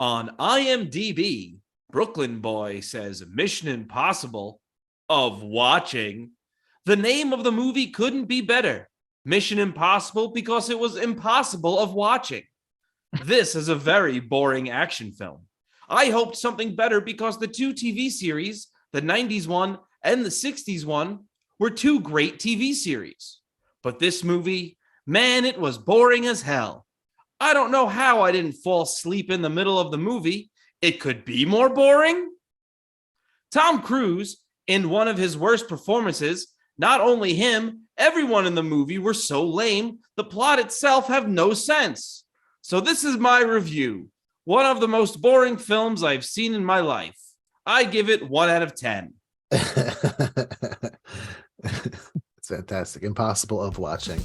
On IMDb, Brooklyn Boy says Mission Impossible of watching. The name of the movie couldn't be better. Mission Impossible because it was impossible of watching. This is a very boring action film. I hoped something better because the two TV series, the 90s one and the 60s one, were two great TV series. But this movie, man, it was boring as hell. I don't know how I didn't fall asleep in the middle of the movie. It could be more boring. Tom Cruise, in one of his worst performances, not only him, everyone in the movie were so lame, the plot itself have no sense. So this is my review. One of the most boring films I've seen in my life. I give it 1 out of 10. It's fantastic. Impossible of watching.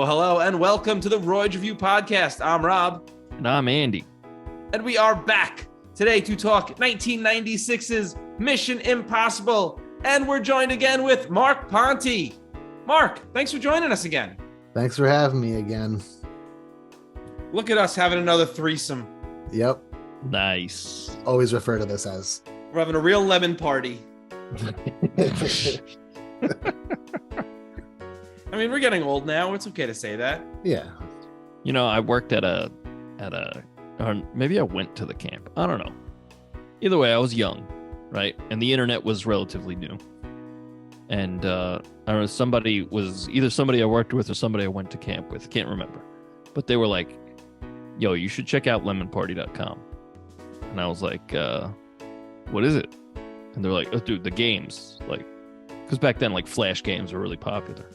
Hello, and welcome to the Royds Review Podcast. I'm Rob. And I'm Andy. And we are back today to talk 1996's Mission Impossible. And we're joined again with Mark Ponte. Mark, thanks for joining us again. Thanks for having me again. Look at us having another threesome. Yep. Nice. Always refer to this as. We're having a real lemon party. I mean, we're getting old now. It's okay to say that. Yeah. You know, I worked at a, or maybe I went to the camp. I don't know. Either way, I was young, right? And the internet was relatively new. And I don't know, somebody was either somebody I worked with or somebody I went to camp with. Can't remember. But they were like, yo, you should check out lemonparty.com. And I was like, what is it? And they're like, oh, dude, the games. Like, because back then, like, Flash games were really popular.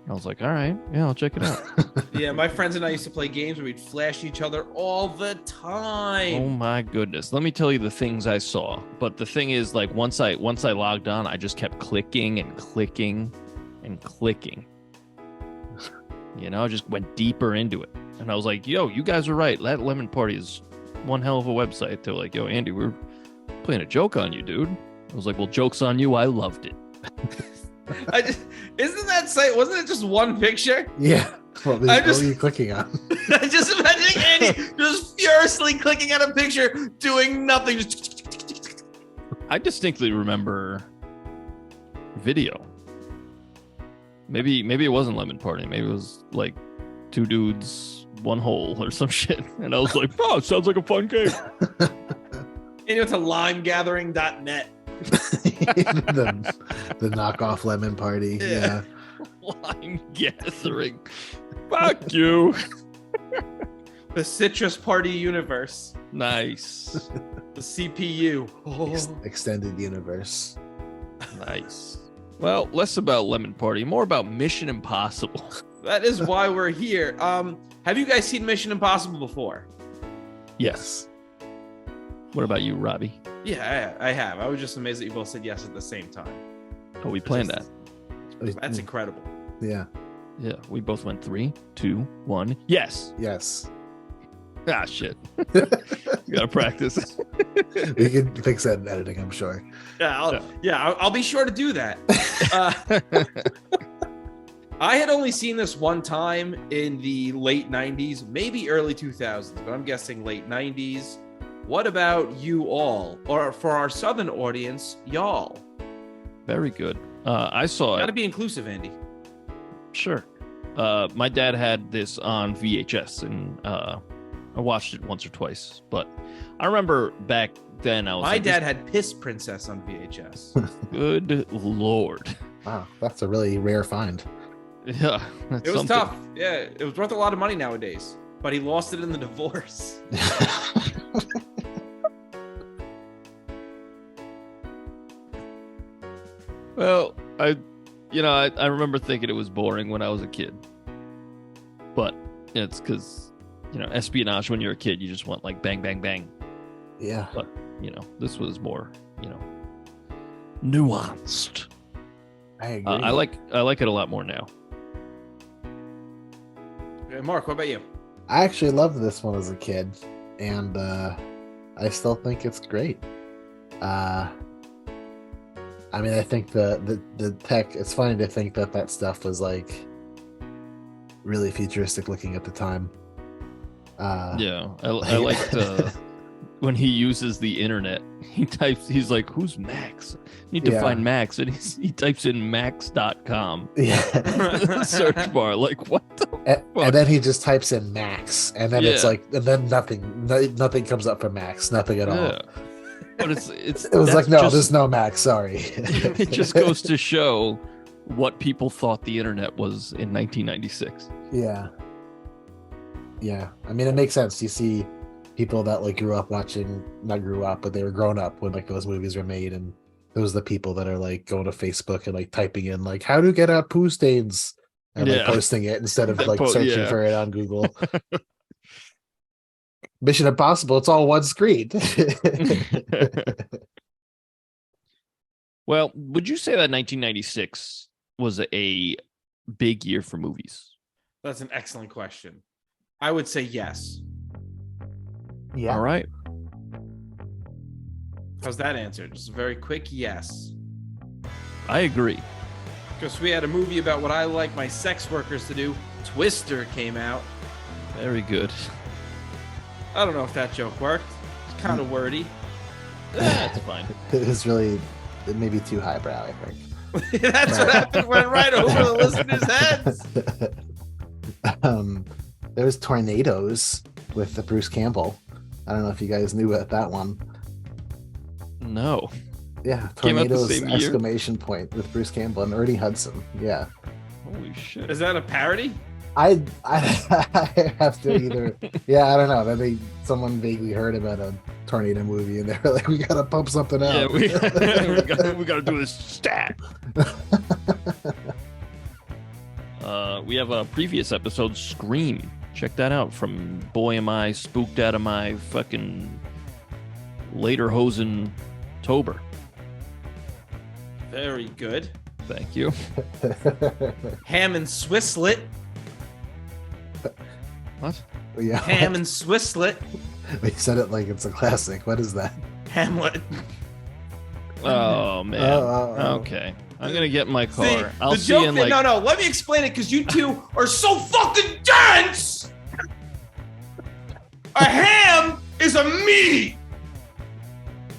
I was like, all right, yeah, I'll check it out. Yeah, my friends and I used to play games where we'd flash each other all the time. Oh my goodness. Let me tell you the things I saw. But the thing is, like, once I logged on, I just kept clicking and clicking and clicking. You know, I just went deeper into it. And I was like, yo, you guys are right. That Lemon Party is one hell of a website. They're like, yo, Andy, we're playing a joke on you, dude. I was like, well, joke's on you. I loved it. Isn't that site? Wasn't it just one picture? Yeah. What were you clicking on? I just imagining Andy just furiously clicking at a picture, doing nothing. I distinctly remember video. Maybe it wasn't Lemon Party. Maybe it was like two dudes, one hole or some shit. And I was like, oh, it sounds like a fun game. And you went to limegathering.net. the knockoff Lemon Party. Yeah. Line gathering. Fuck you. The Citrus Party universe. Nice. The CPU. Extended universe. Nice. Well, less about Lemon Party, more about Mission Impossible. That is why we're here. Have you guys seen Mission Impossible before? Yes. What about you, Robbie? Yeah, I have. I was just amazed that you both said yes at the same time. Oh, we planned that. That's incredible. Yeah. Yeah, we both went 3, 2, 1. Yes. Yes. Ah, shit. You gotta practice. We can fix that in editing, I'm sure. Yeah, I'll be sure to do that. I had only seen this one time in the late 90s, maybe early 2000s, but I'm guessing late 90s. What about you all? Or for our Southern audience, y'all? Very good. I saw it. Gotta be inclusive, Andy. Sure. My dad had this on VHS, and I watched it once or twice. But I remember back then I was My dad had Piss Princess on VHS. Good Lord. Wow, that's a really rare find. Yeah. It was tough. Yeah, it was worth a lot of money nowadays. But he lost it in the divorce. Well, I remember thinking it was boring when I was a kid. But it's because, espionage when you're a kid, you just want like bang, bang, bang. Yeah. But, this was more, nuanced. I agree. I like it a lot more now. Mark, what about you? I actually loved this one as a kid, and I still think it's great. I mean, I think the tech. It's funny to think that stuff was like really futuristic looking at the time. Yeah, I liked when he uses the internet. He's like, "Who's Max? Need to find Max," and he types in max.com. Yeah. Search bar. Like, what the fuck? And then he just types in Max, and then it's like, and then nothing comes up for Max, nothing at all. But it was like, no, there's no Max. Sorry. It just goes to show what people thought the internet was in 1996. Yeah. Yeah. I mean, it makes sense. You see people that like not grew up, but they were grown up when like those movies were made, and those are the people that are like going to Facebook and like typing in like how to get out poo stains and like posting it instead of like searching for it on Google. Mission Impossible, it's all one screen. Well, would you say that 1996 was a big year for movies? That's an excellent question. I would say yes. Yeah. All right. How's that answer? Just a very quick yes. I agree. Because we had a movie about what I like my sex workers to do. Twister came out. Very good. I don't know if that joke worked. It's kind of wordy. That's fine. It was really, it may be too highbrow, I think. That's what happened. Went right over the listeners' heads. There's Tornadoes with the Bruce Campbell. I don't know if you guys knew about that one. No. Yeah, Came out the Tornadoes same year? Exclamation point with Bruce Campbell and Ernie Hudson. Yeah. Holy shit. Is that a parody? I have to either. Yeah, I don't know. Maybe someone vaguely heard about a tornado movie and they were like, "We gotta pump something out." Yeah, we gotta do this stat. We have a previous episode, Scream. Check that out. From boy am I spooked out of my fucking Lederhosen tober. Very good. Thank you. Ham and Swisslet. What? Yeah. Ham and Swisslet. We said it like it's a classic. What is that? Hamlet. Oh man. Okay. I'm gonna get in my car. See, I'll the see joke you in that, like. No, let me explain it because you two are so fucking dense. A ham is a meat.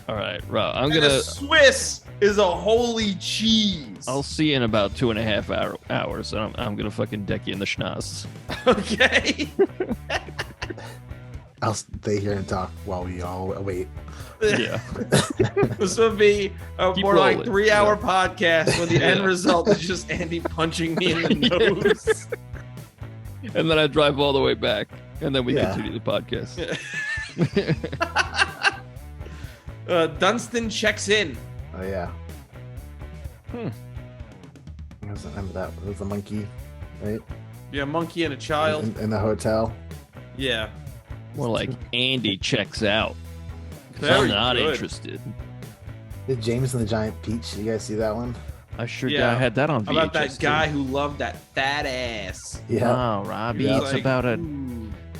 All right, Rob. I'm And gonna. a Swiss is a holy cheese. I'll see you in about 2.5 hours. And I'm gonna fucking deck you in the schnoz. Okay. I'll stay here and talk while we all wait. Yeah. This would be a Keep more like rolling. 3-hour podcast where the end Yeah. result is just Andy punching me in the nose. And then I drive all the way back, and then we Yeah. continue the podcast. Dunstan checks in. Oh yeah. I was remember that. It was a monkey, right? Yeah, monkey and a child. In the hotel. Yeah. More like Andy checks out. 'Cause Very I'm not good. interested. Did James and the Giant Peach? You guys see that one? I sure Yeah. I had that on VHS. About that guy too. who loved that fat ass. Yeah. Wow, Robbie, Yeah. it's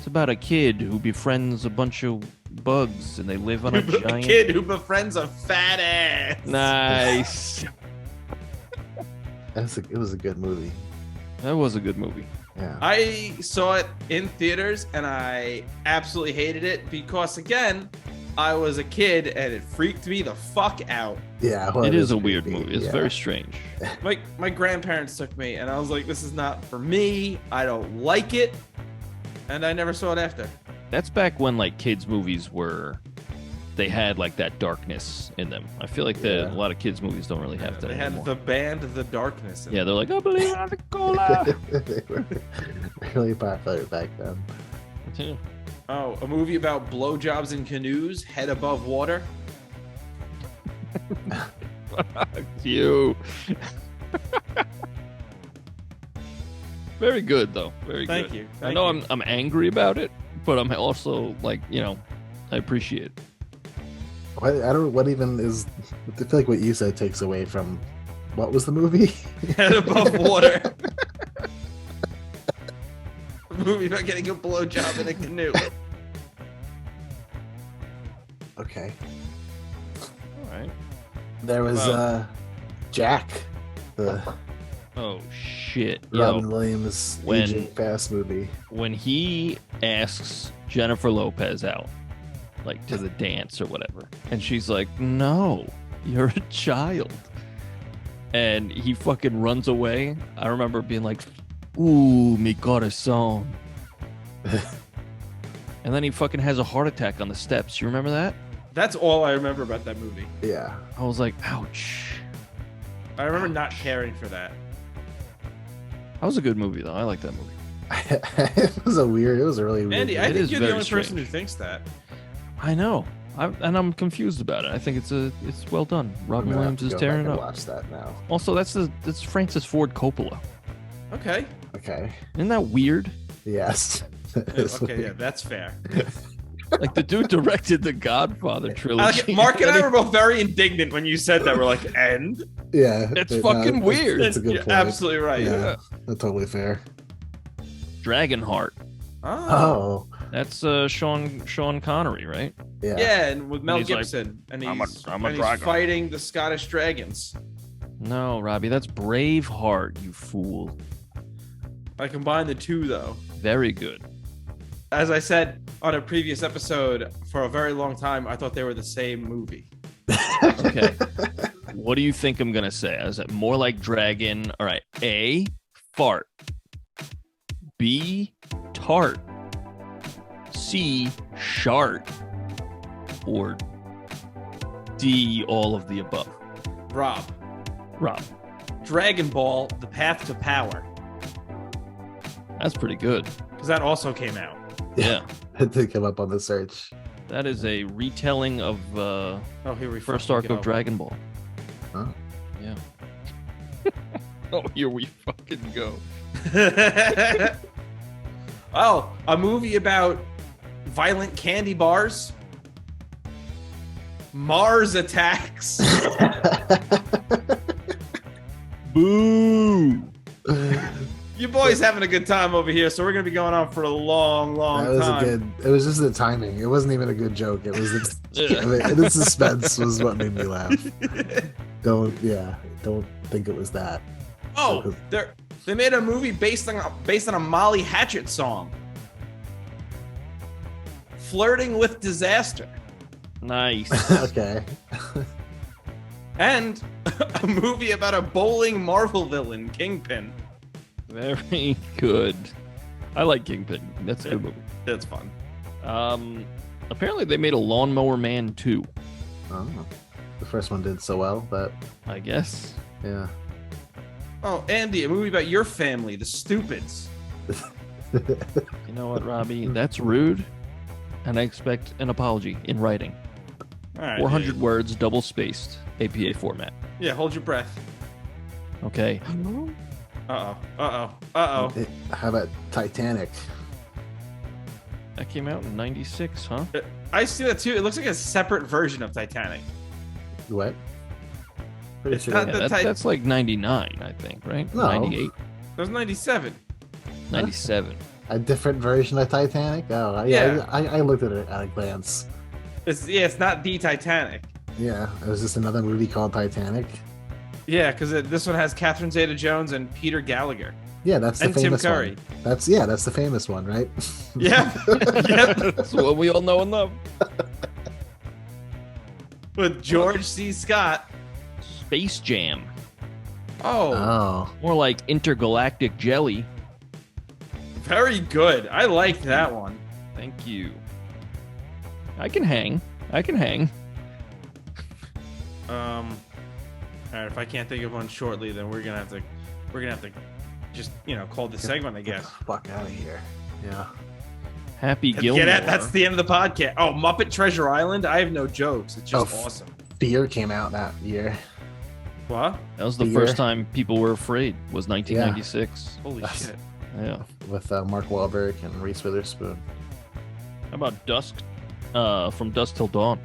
about a kid who befriends a bunch of bugs, and they live on a A giant. kid who befriends a fat ass. Nice. It was a good movie. That was a good movie. Yeah. I saw it in theaters and I absolutely hated it because, again, I was a kid and it freaked me the fuck out. Yeah. Well, It is a creepy. weird movie. It's Yeah. very strange. My grandparents took me and I was like, this is not for me. I don't like it. And I never saw it after. That's back when like kids movies they had like that darkness in them. I feel like Yeah. a lot of kids movies don't really have that They had anymore. the band The Darkness. Yeah, they're like, I believe in the cola. They were really popular back then. Yeah. Oh, a movie about blowjobs in canoes, head above water. Fuck you. Very good though. Very Thank good. you. I Thank know you. I'm angry about it, but I'm also like, I appreciate it. What even is? I feel like what you said takes away from what was the movie? Head above water. movie about getting a blowjob in a canoe. Okay. All right. There was Wow. Jack, the Oh shit. Robin Yo, Williams when- aging fast movie. when he asks Jennifer Lopez out, like to the dance or whatever, and she's like, "No, you're a child," and he fucking runs away. I remember being like, "Ooh, mi corazón," and then he fucking has a heart attack on the steps. You remember that? That's all I remember about that movie. Yeah. I was like, "Ouch." I remember not caring for that. That was a good movie though. I like that movie. It was a really weird. Andy, I It think is you're the very only person who strange. thinks that. I know. I'm confused about it. I think it's well done. Robin I'm gonna have Williams to is go tearing back it and up. watch that now. Also, that's Francis Ford Coppola. Okay. Okay. Isn't that weird? Yes. Okay, yeah, that's fair. Like the dude directed the Godfather trilogy. Mark and Then I he- were both very indignant when you said that. We're like, and? Yeah. It's but fucking no, weird. It's a good You're point. absolutely right. Yeah. That's totally fair. Dragonheart. Oh. Oh. That's Sean Connery, right? Yeah. Yeah, and with Mel he's like, Gibson. And "I'm a he's dragon." fighting the Scottish dragons. No, Robbie, that's Braveheart, you fool. I combined the two, though. Very good. As I said on a previous episode, for a very long time, I thought they were the same movie. Okay. What do you think I'm gonna say? Is it more like dragon? All right. A, fart. B, tart. C, shart. Or D, all of the above. Rob. Rob, Dragon Ball, The Path to Power. that's pretty good. Because that also came out. Yeah. It did come up on the search. That is a retelling of Oh, here we first fucking arc go. of Dragon Ball. Huh? Yeah. Oh, here we fucking go. Oh, a movie about violent candy bars. Mars Attacks. Boo! You boys having a good time over here, so we're gonna be going on for a long, long That was time. a good. It was just the timing. It wasn't even a good joke. It was the, Yeah. the suspense was what made me laugh. Don't think it was that. Oh, they made a movie based on a Molly Hatchet song. Flirting with Disaster. Nice. Okay. And a movie about a bowling Marvel villain, Kingpin. Very good. I like Kingpin. That's a good movie. That's fun. Apparently they made a Lawnmower Man 2, Oh, the first one did so well that I guess. yeah. Oh, Andy, a movie about your family, the Stupids. You know what, Robbie? That's rude. And I expect an apology in writing. All right. 400 words, double spaced, APA format. Yeah, hold your breath. Okay. Uh-oh. How about Titanic? That came out in 96, huh? I see that too. It looks like a separate version of Titanic. What? Pretty It's sure. not Yeah, the that's like 99, I think, right? No. 98, That was 97. 97. A different version of Titanic? Oh, Yeah. yeah. I looked at it at a glance. It's not the Titanic. Yeah, it was just another movie called Titanic. Yeah, because this one has Catherine Zeta-Jones and Peter Gallagher. Yeah, that's the And Tim famous Curry. one. That's the famous one, right? Yeah. Yep. That's what we all know and love. With George C. Scott. Space Jam. Oh, Oh, More like intergalactic jelly. very good. I liked that one. Thank you. I can hang. All right, if I can't think of one shortly, then we're gonna have to just call this segment, I guess. fuck out of here. Yeah. Happy Gilmore. That's the end of the podcast. Oh, Muppet Treasure Island. I have no jokes. It's just Oh, awesome. Fear came out that year. What? That was the Fear. first time people were afraid. Was 1996. Holy That's- shit. Yeah. With Mark Wahlberg and Reese Witherspoon. How about Dusk? From Dusk Till Dawn.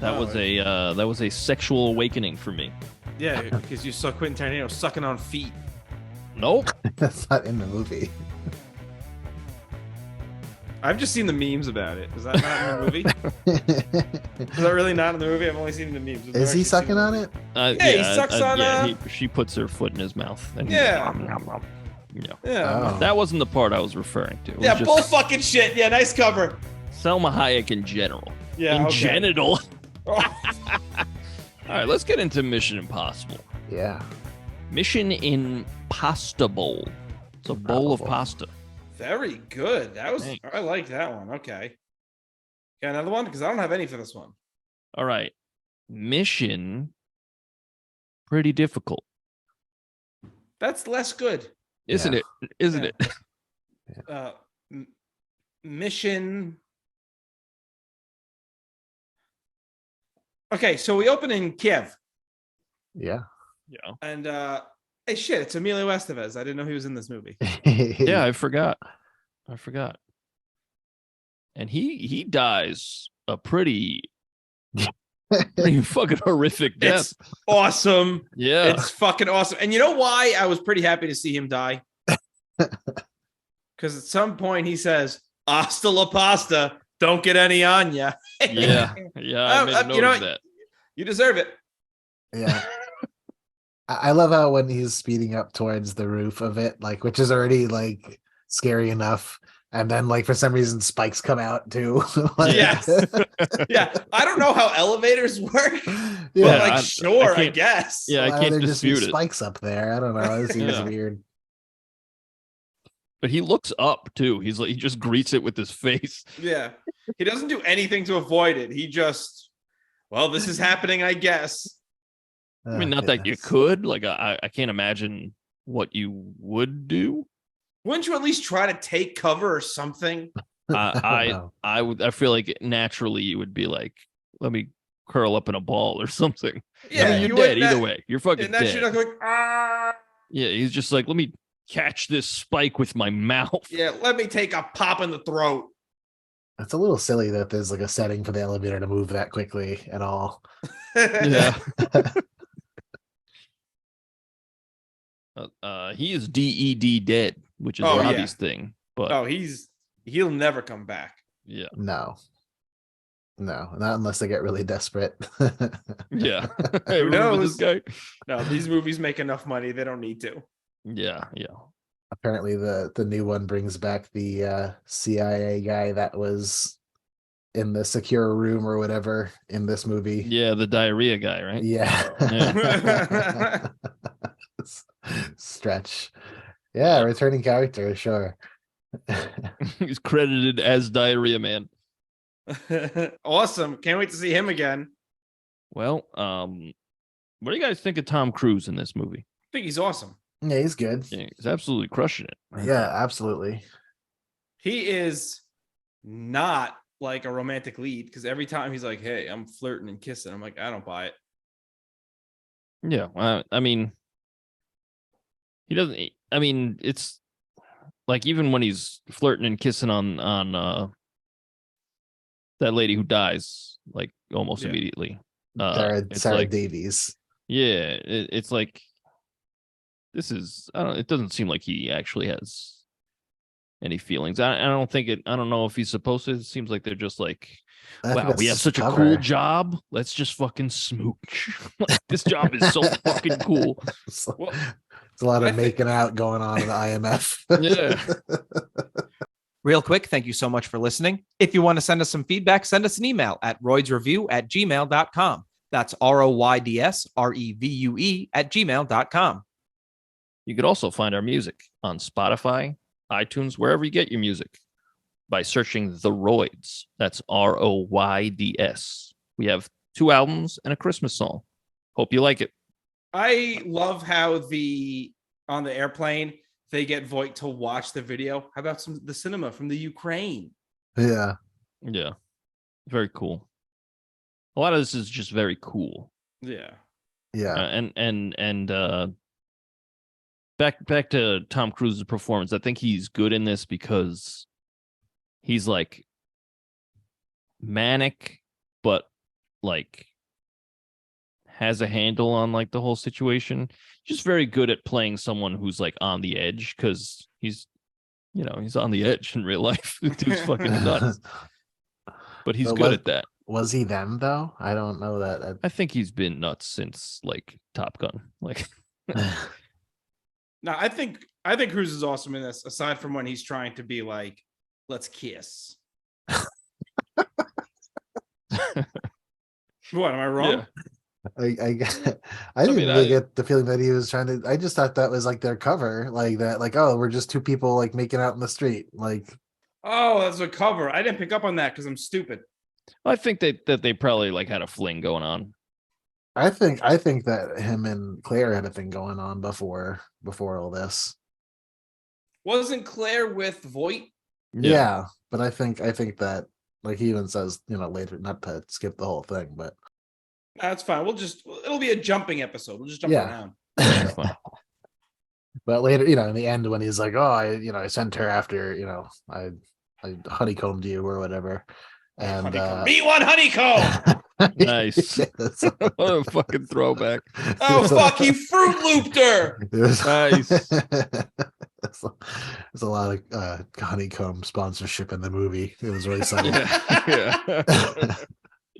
That Oh, was a sexual awakening for me. Yeah, because you saw Quentin Tarantino sucking on feet. Nope. That's not in the movie. I've just seen the memes about it. Is that not in the movie? Is that really not in the movie? I've only seen the memes. Is he sucking on it? Yeah, he sucks on. She puts her foot in his mouth. And Yeah. He's like, nom, nom, nom. Yeah. Yeah. Oh. That wasn't the part I was referring to. It was Yeah, just bull fucking shit. Yeah, nice cover. Selma Hayek in general. Yeah, in okay. genital. All right, let's get into Mission Impossible. Yeah. Mission Impostable. It's a bowl of pasta. Very good. That was. Thanks. I like that one. Okay. Got another one because I don't have any for this one. All right. Mission. Pretty difficult. That's less good. Isn't Yeah. it? Isn't Yeah. it? Mission. Okay, so we open in Kiev, Yeah. Yeah. and hey, shit, it's Emilio Estevez. I didn't know he was in this movie. Yeah, I forgot. And he dies a pretty fucking horrific death. It's awesome. Yeah. It's fucking awesome. And you know why I was pretty happy to see him die? Because at some point he says, "Hasta la pasta. Don't get any on ya." Yeah. I made a note of that. You deserve it. Yeah. I love how when he's speeding up towards the roof of it, like, which is already like scary enough. And then like for some reason spikes come out too. Like, Yes. Yeah. I don't know how elevators work. Yeah. But like, I sure, I can't- guess. Yeah, I Why can't would there just be dispute it. spikes up there. I don't know. It seems Yeah. weird. But he looks up too. He's like he just greets it with his face. Yeah. He doesn't do anything to avoid it. He just, well, this is happening, I guess. I mean, not that you could. Like, I can't imagine what you would do. Wouldn't you at least try to take cover or something? I feel like naturally you would be like, let me curl up in a ball or something. Yeah, I mean, you're you dead wouldn't either that- way. You're fucking And that's dead. you're not going, ah. Yeah, he's just like, let me catch this spike with my mouth. Yeah, let me take a pop in the throat. It's a little silly that there's like a setting for the elevator to move that quickly and all. Yeah. He is DED dead, which is Oh, yeah. Robbie's thing. But Oh, he'll never come back. yeah, No, not unless they get really desperate. yeah. Hey, Who remember knows? this guy? No, these movies make enough money. They don't need to. Yeah. Apparently, the new one brings back the CIA guy that was in the secure room or whatever in this movie. Yeah, the diarrhea guy, right? Yeah. Stretch. Yeah, returning character, sure. He's credited as Diarrhea Man. Awesome. Can't wait to see him again. Well, what do you guys think of Tom Cruise in this movie? I think he's awesome. Yeah, he's good. Yeah, he's absolutely crushing it. Yeah, absolutely. He is not like a romantic lead because every time he's like, "Hey, I'm flirting and kissing," I'm like, I don't buy it. Yeah, I mean, he doesn't. I mean, it's like even when he's flirting and kissing on that lady who dies, like almost Yeah. immediately. Sarah It's like, Davies. yeah, it's like this is. I don't. It doesn't seem like he actually has any feelings. I don't think it. I don't know if he's supposed to. It seems like they're just like, I think wow, we have that's such a cover. cool job. Let's just fucking smooch. Like, this job is so fucking cool. Well, It's a lot I of think- making out going on in the IMF. Yeah. Real quick, thank you so much for listening. If you want to send us some feedback, send us an email at roydsreview@gmail.com. That's ROYDSREVUE@gmail.com. You could also find our music on Spotify, iTunes, wherever you get your music by searching The Royds. That's ROYDS. We have 2 albums and a Christmas song. Hope you like it. I love how on the airplane they get Voight to watch the video. How about the cinema from the Ukraine? Yeah. Yeah. Very cool. A lot of this is just very cool. Yeah. Yeah. And back to Tom Cruise's performance. I think he's good in this because he's like manic, but like has a handle on like the whole situation. Just very good at playing someone who's like on the edge because he's on the edge in real life. The dude's fucking nuts, but he's good at that. Was he then though? I don't know that. I think he's been nuts since like Top Gun. Like, no, I think Cruise is awesome in this. Aside from when he's trying to be like, let's kiss. What, am I wrong? Yeah. I didn't really get the feeling that he was trying to. I just thought that was like their cover, like that, like, oh, we're just two people like making out in the street, like. Oh, that's a cover. I didn't pick up on that because I'm stupid. I think that they probably like had a fling going on. I think that him and Claire had a thing going on before all this. Wasn't Claire with Voight? Yeah, but I think that, like, he even says, later, not to skip the whole thing, but That's fine. It'll be a jumping episode. We'll just jump around. But later, in the end, when he's like, oh, I sent her after, I honeycombed you or whatever. And me one honeycomb. Nice. What a fucking throwback. Oh, fuck, he Fruit Looped her. Nice. There's a lot of honeycomb sponsorship in the movie. It was really subtle. Yeah.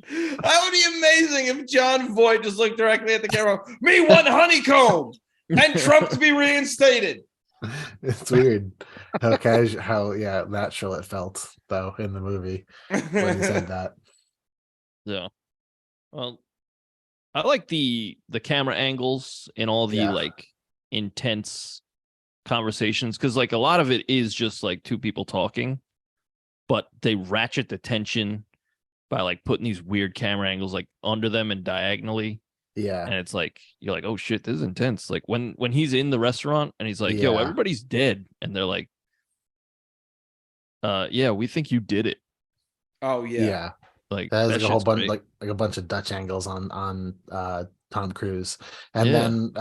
That would be amazing if John Voight just looked directly at the camera. Me one honeycomb and Trump to be reinstated. It's weird how casual, how natural it felt though in the movie when he said that. Yeah. Well, I like the camera angles in all the like intense conversations because like a lot of it is just like two people talking, but they ratchet the tension by like putting these weird camera angles like under them and diagonally. Yeah. And it's like you're like, oh shit, this is intense. Like when he's in the restaurant and he's like, yo, everybody's dead, and they're like, yeah, we think you did it. Oh yeah. Like there's that like a whole bunch, great. like a bunch of Dutch angles on Tom Cruise, and then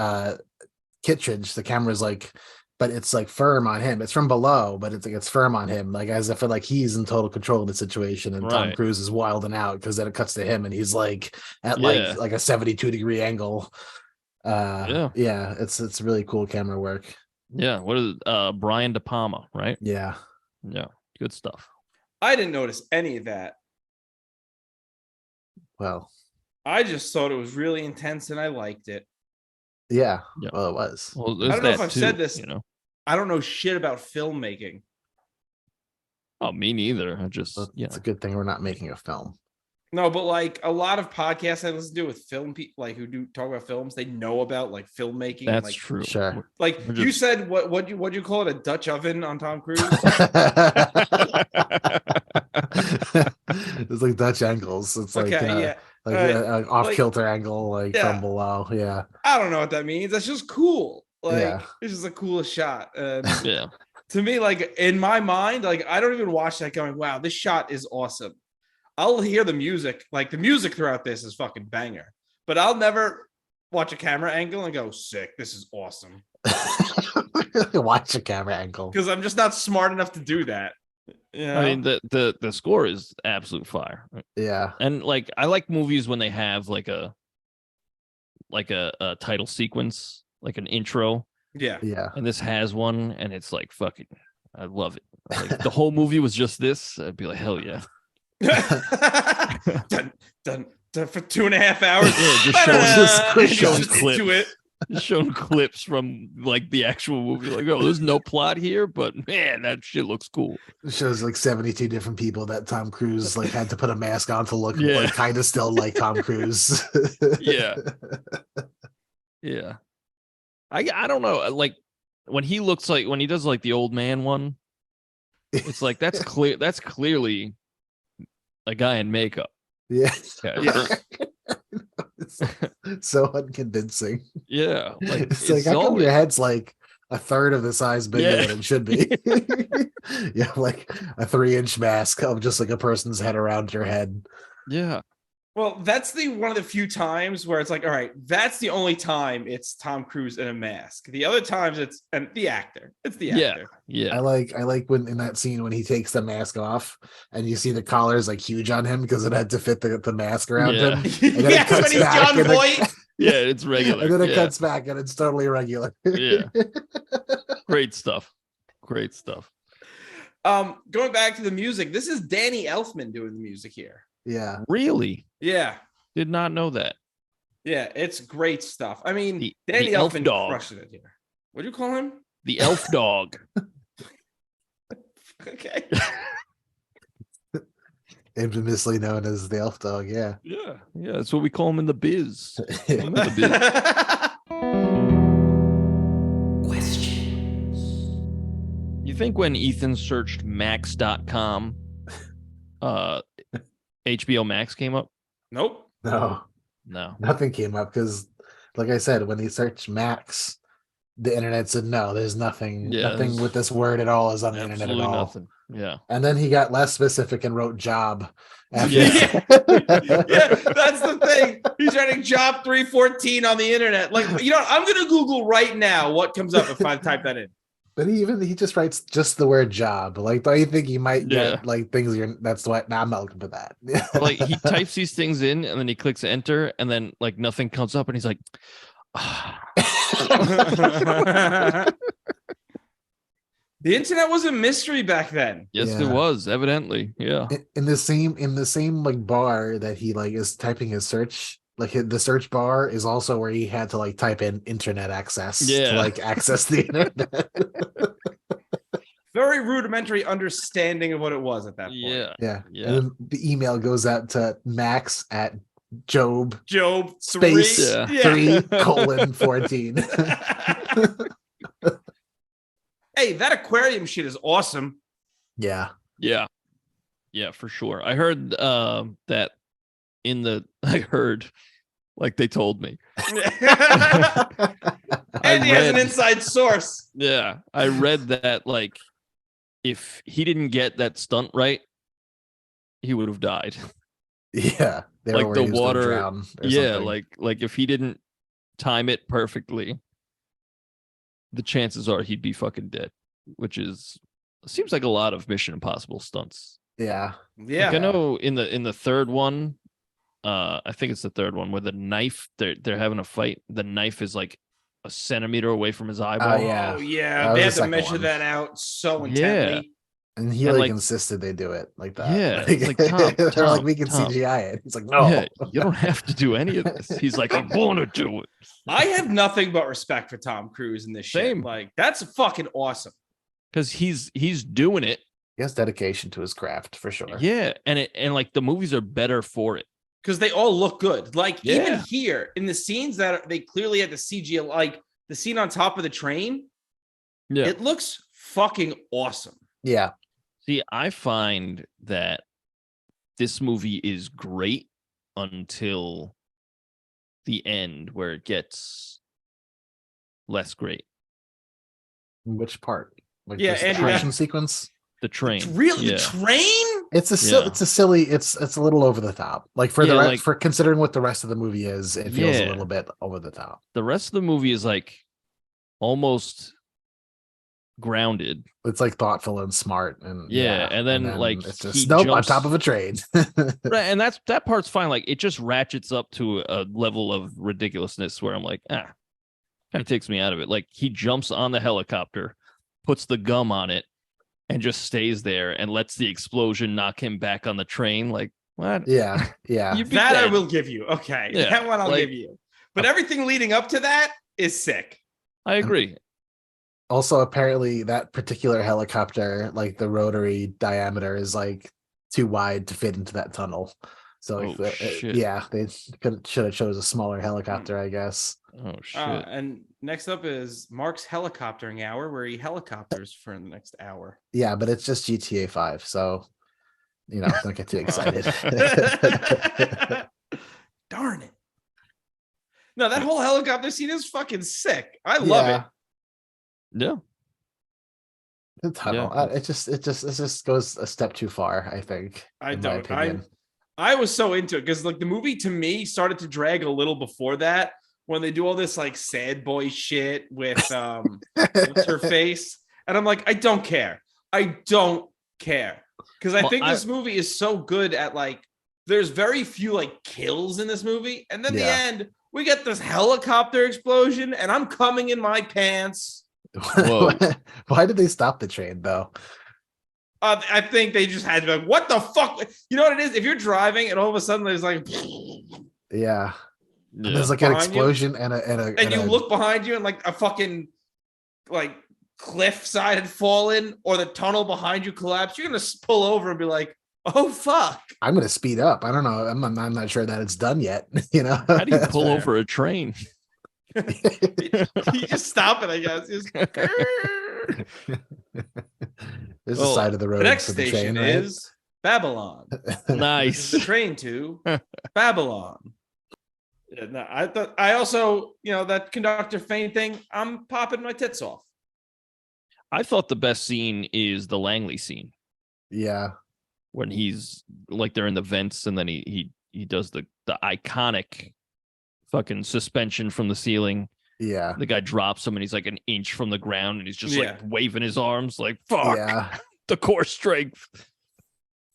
Kittredge, the camera's like, but it's like firm on him. It's from below, but it's like it's firm on him, like as if like he's in total control of the situation, and Tom Cruise is wilding out because then it cuts to him and he's like at like a 72-degree angle. It's really cool camera work. Yeah, what is Brian De Palma, right? Yeah, good stuff. I didn't notice any of that. Well, I just thought it was really intense and I liked it. Yeah. Well, it was. Well, I don't know if I've said this. I don't know shit about filmmaking. Oh, me neither. It's a good thing we're not making a film. No, but like a lot of podcasts I listen to with film people, like who do talk about films, they know about like filmmaking. That's like, true. Sure. Like you said, what you call it, a Dutch oven on Tom Cruise? It's like Dutch angles. It's like an off-kilter angle, like from below. Yeah. I don't know what that means. That's just cool. Like it's just the coolest shot. And to me, like in my mind, like I don't even watch that going, wow, this shot is awesome. I'll hear the music, like the music throughout this is fucking banger, but I'll never watch a camera angle and go, sick, this is awesome. Watch a camera angle. Because I'm just not smart enough to do that. I mean, the score is absolute fire. Yeah. And like I like movies when they have like a title sequence, like an intro. Yeah. And this has one, and it's like fucking, I love it. Like if the whole movie was just this, I'd be like, hell yeah. dun, dun, dun, for 2.5 hours. Just showing clips. Just showing clips from like the actual movie. Like, oh, there's no plot here, but man, that shit looks cool. It shows like 72 different people that Tom Cruise like had to put a mask on to look like kind of still like Tom Cruise. Yeah. I don't know. Like when he does like the old man one, it's like that's clear. That's clearly a guy in makeup. Yeah. It's so unconvincing. Yeah. Like it's like how come your head's like a third of the size bigger than it should be? Yeah, like a 3-inch mask of just like a person's head around your head. Yeah. Well, that's one of the few times where it's like, all right, that's the only time it's Tom Cruise in a mask. The other times it's the actor. It's the actor. Yeah. I like when in that scene when he takes the mask off and you see the collar is like huge on him because it had to fit the mask around him. And then yes, when he's John Voight. Yeah, it's regular. And then it Yeah. cuts back and it's totally regular. Yeah. Great stuff. Great stuff. Going back to the music, this is Danny Elfman doing the music here. Yeah. Really? Yeah. Did not know that. Yeah, it's great stuff. I mean, The Danny elf Elfman dog. crushing it here. What do you call him? The elf dog. Okay. Infamously known as the elf dog. Yeah. Yeah. Yeah. That's what we call him in the biz. Call him in the biz. You think when Ethan searched max.com, HBO Max came up? Nope. No, No. nothing came up because, like I said, when he searched Max, the internet said no. There's nothing. Yeah, nothing there's with this word at all is on the internet at Absolutely all. nothing. Yeah. And then he got less specific and wrote job. After Yeah. Yeah, that's the thing. He's writing job 314 on the internet. Like, you know, I'm gonna Google right now what comes up if I type that in. But he just writes just the word job. Like, don't you think he might get Yeah. like things you're that's what I'm not looking for that. Like he types these things in and then he clicks enter and then like nothing comes up and he's like, The internet was a mystery back then. yes, Yeah. it was, evidently. Yeah. in the same like bar that he like is typing his search, like the search bar is also where he had to like type in internet access Yeah. to like access the internet. Very rudimentary understanding of what it was at that point. Yeah. Yeah. Yeah. And then the email goes out to Max at Job Job space 3:14. Hey, that aquarium shit is awesome. Yeah. Yeah. Yeah, for sure. I heard that like they told me. And he has an read- inside source. Yeah. I read that like if he didn't get that stunt right, he would have died. Yeah. They were Like worried the he was gonna water- drown or Yeah, something. like if he didn't time it perfectly, the chances are he'd be fucking dead, which seems like a lot of Mission Impossible stunts. Yeah. Yeah. Like I know in the third one, I think it's the third one where the knife they're having a fight. The knife is like a centimeter away from his eyeball. yeah. Oh, yeah. That was They the had to second measure one. that out so Yeah. intently. And he And, like like- insisted they do it like that. Yeah, it's like, Tom, they're like, Tom, we can Tom. CGI it. He's like, no. Yeah, you don't have to do any of this. He's like, I'm going to do it. I have nothing but respect for Tom Cruise in this shit. Same. Like, that's fucking awesome. Because he's doing it. He has dedication to his craft for sure. Yeah, and like the movies are better for it. Because they all look good. Like, even Yeah. here in the scenes that they clearly had the CG, like the scene on top of the train, Yeah. it looks fucking awesome. Yeah. See, I find that this movie is great until the end where it gets less great. Which part? Like Yeah, this Andy, action sequence? The train. Really? Yeah. The train? It's a Yeah. it's a silly. It's a little over the top. Like for Yeah, the like- for considering what the rest of the movie is, it feels a Yeah. little bit over the top. The rest of the movie is like almost grounded. It's like thoughtful and smart, and Yeah, and then, like, it's he just nope on jumps- top of a train. Right, and that part's fine. Like it just ratchets up to a level of ridiculousness where I'm like, kind of takes me out of it. Like he jumps on the helicopter, puts the gum on it, and just stays there and lets the explosion knock him back on the train. Like what? yeah, yeah. You'd be That I dead. will give you. Okay. Yeah, That one I'll like- give you. But everything leading up to that is sick. I agree. Also, apparently, that particular helicopter, like the rotary diameter, is like too wide to fit into that tunnel. So, like, Oh, shit. yeah, they should have chose a smaller helicopter, I guess. Oh shit. And next up is Mark's helicoptering hour, where he helicopters for the next hour. Yeah, but it's just GTA 5, so don't get too excited. Darn it. No, that whole helicopter scene is fucking sick. I love it. Yeah. The tunnel. Yeah. It just goes a step too far, I think. I in my don't. opinion. I was so into it because like the movie to me started to drag a little before that when they do all this like sad boy shit with what's her face, and I'm like, I don't care. I don't care because I Well, think this movie is so good at like there's very few like kills in this movie, and then Yeah. the end We get this helicopter explosion, and I'm coming in my pants. Whoa. Why did they stop the train though? I think they just had to be like, what the fuck? You know what it is? If you're driving and all of a sudden there's like, Yeah. And Yeah. there's like an Behind you? explosion and you look behind you and like a fucking like cliff side had fallen or the tunnel behind you collapsed, you're gonna pull over and be like, oh fuck. I'm gonna speed up. I don't know. I'm not sure that it's done yet. You know, How do you That's pull fair. over a train? You just stop it, I guess. Just... There's Well, the side of the road. The next for the station train, right? is Babylon. Nice. The train to Babylon. Yeah, no, I also, that conductor faint thing, I'm popping my tits off. I thought the best scene is the Langley scene Yeah. when he's like they're in the vents and then he does the iconic fucking suspension from the ceiling. Yeah. The guy drops him and he's like an inch from the ground and he's just Yeah. like waving his arms like fuck Yeah. the core strength.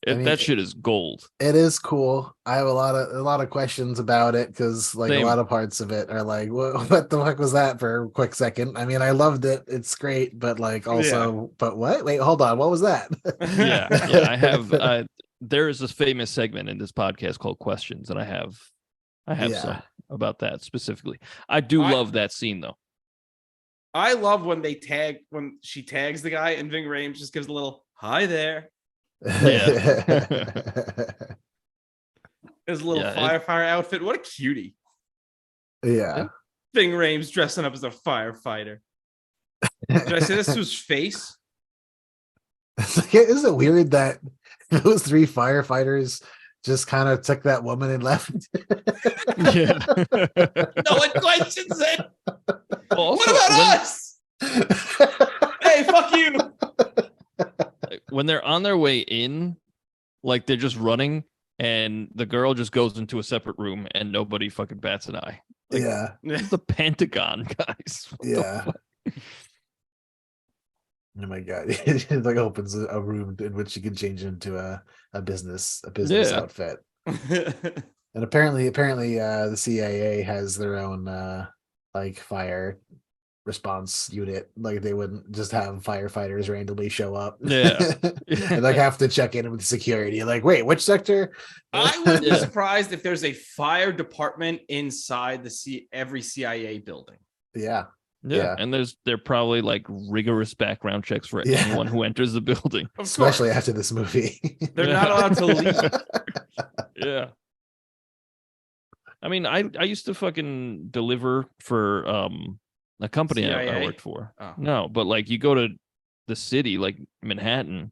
I mean, That shit is gold. It is cool. I have a lot of questions about it because like Same. a lot of parts of it are like, what the fuck was that for a quick second? I mean, I loved it. It's great, but like also, but what? Wait, hold on. What was that? Yeah. I have there is this famous segment in this podcast called Questions, and I have Yeah. some about that specifically. I do love that scene though. I love when she tags the guy and Ving Rhames just gives a little hi there. Yeah. His little Yeah, firefighter outfit. What a cutie. Yeah. Ving Rhames dressing up as a firefighter. Did I say this to his face? Isn't it weird that those three firefighters just kind of took that woman and left? Yeah. No one questions it. Well, What also, about us? Hey, fuck you. when they're on their way in, like they're just running, and the girl just goes into a separate room, and nobody fucking bats an eye. Like, Yeah. it's the Pentagon, guys. What the Yeah. fuck? Oh my god. It like opens a room in which you can change into a business Yeah. outfit. And apparently the CIA has their own like fire response unit. Like they wouldn't just have firefighters randomly show up. Yeah. And like have to check in with security. Like, wait, which sector? I wouldn't be Yeah. surprised if there's a fire department inside every CIA building. Yeah. Yeah, and they're probably like rigorous background checks for Yeah. anyone who enters the building. Of Especially course. after this movie. They're Yeah. not allowed to leave. Yeah. I mean, I used to fucking deliver for a company I CIA? worked for. Oh. No, but like you go to the city, like Manhattan,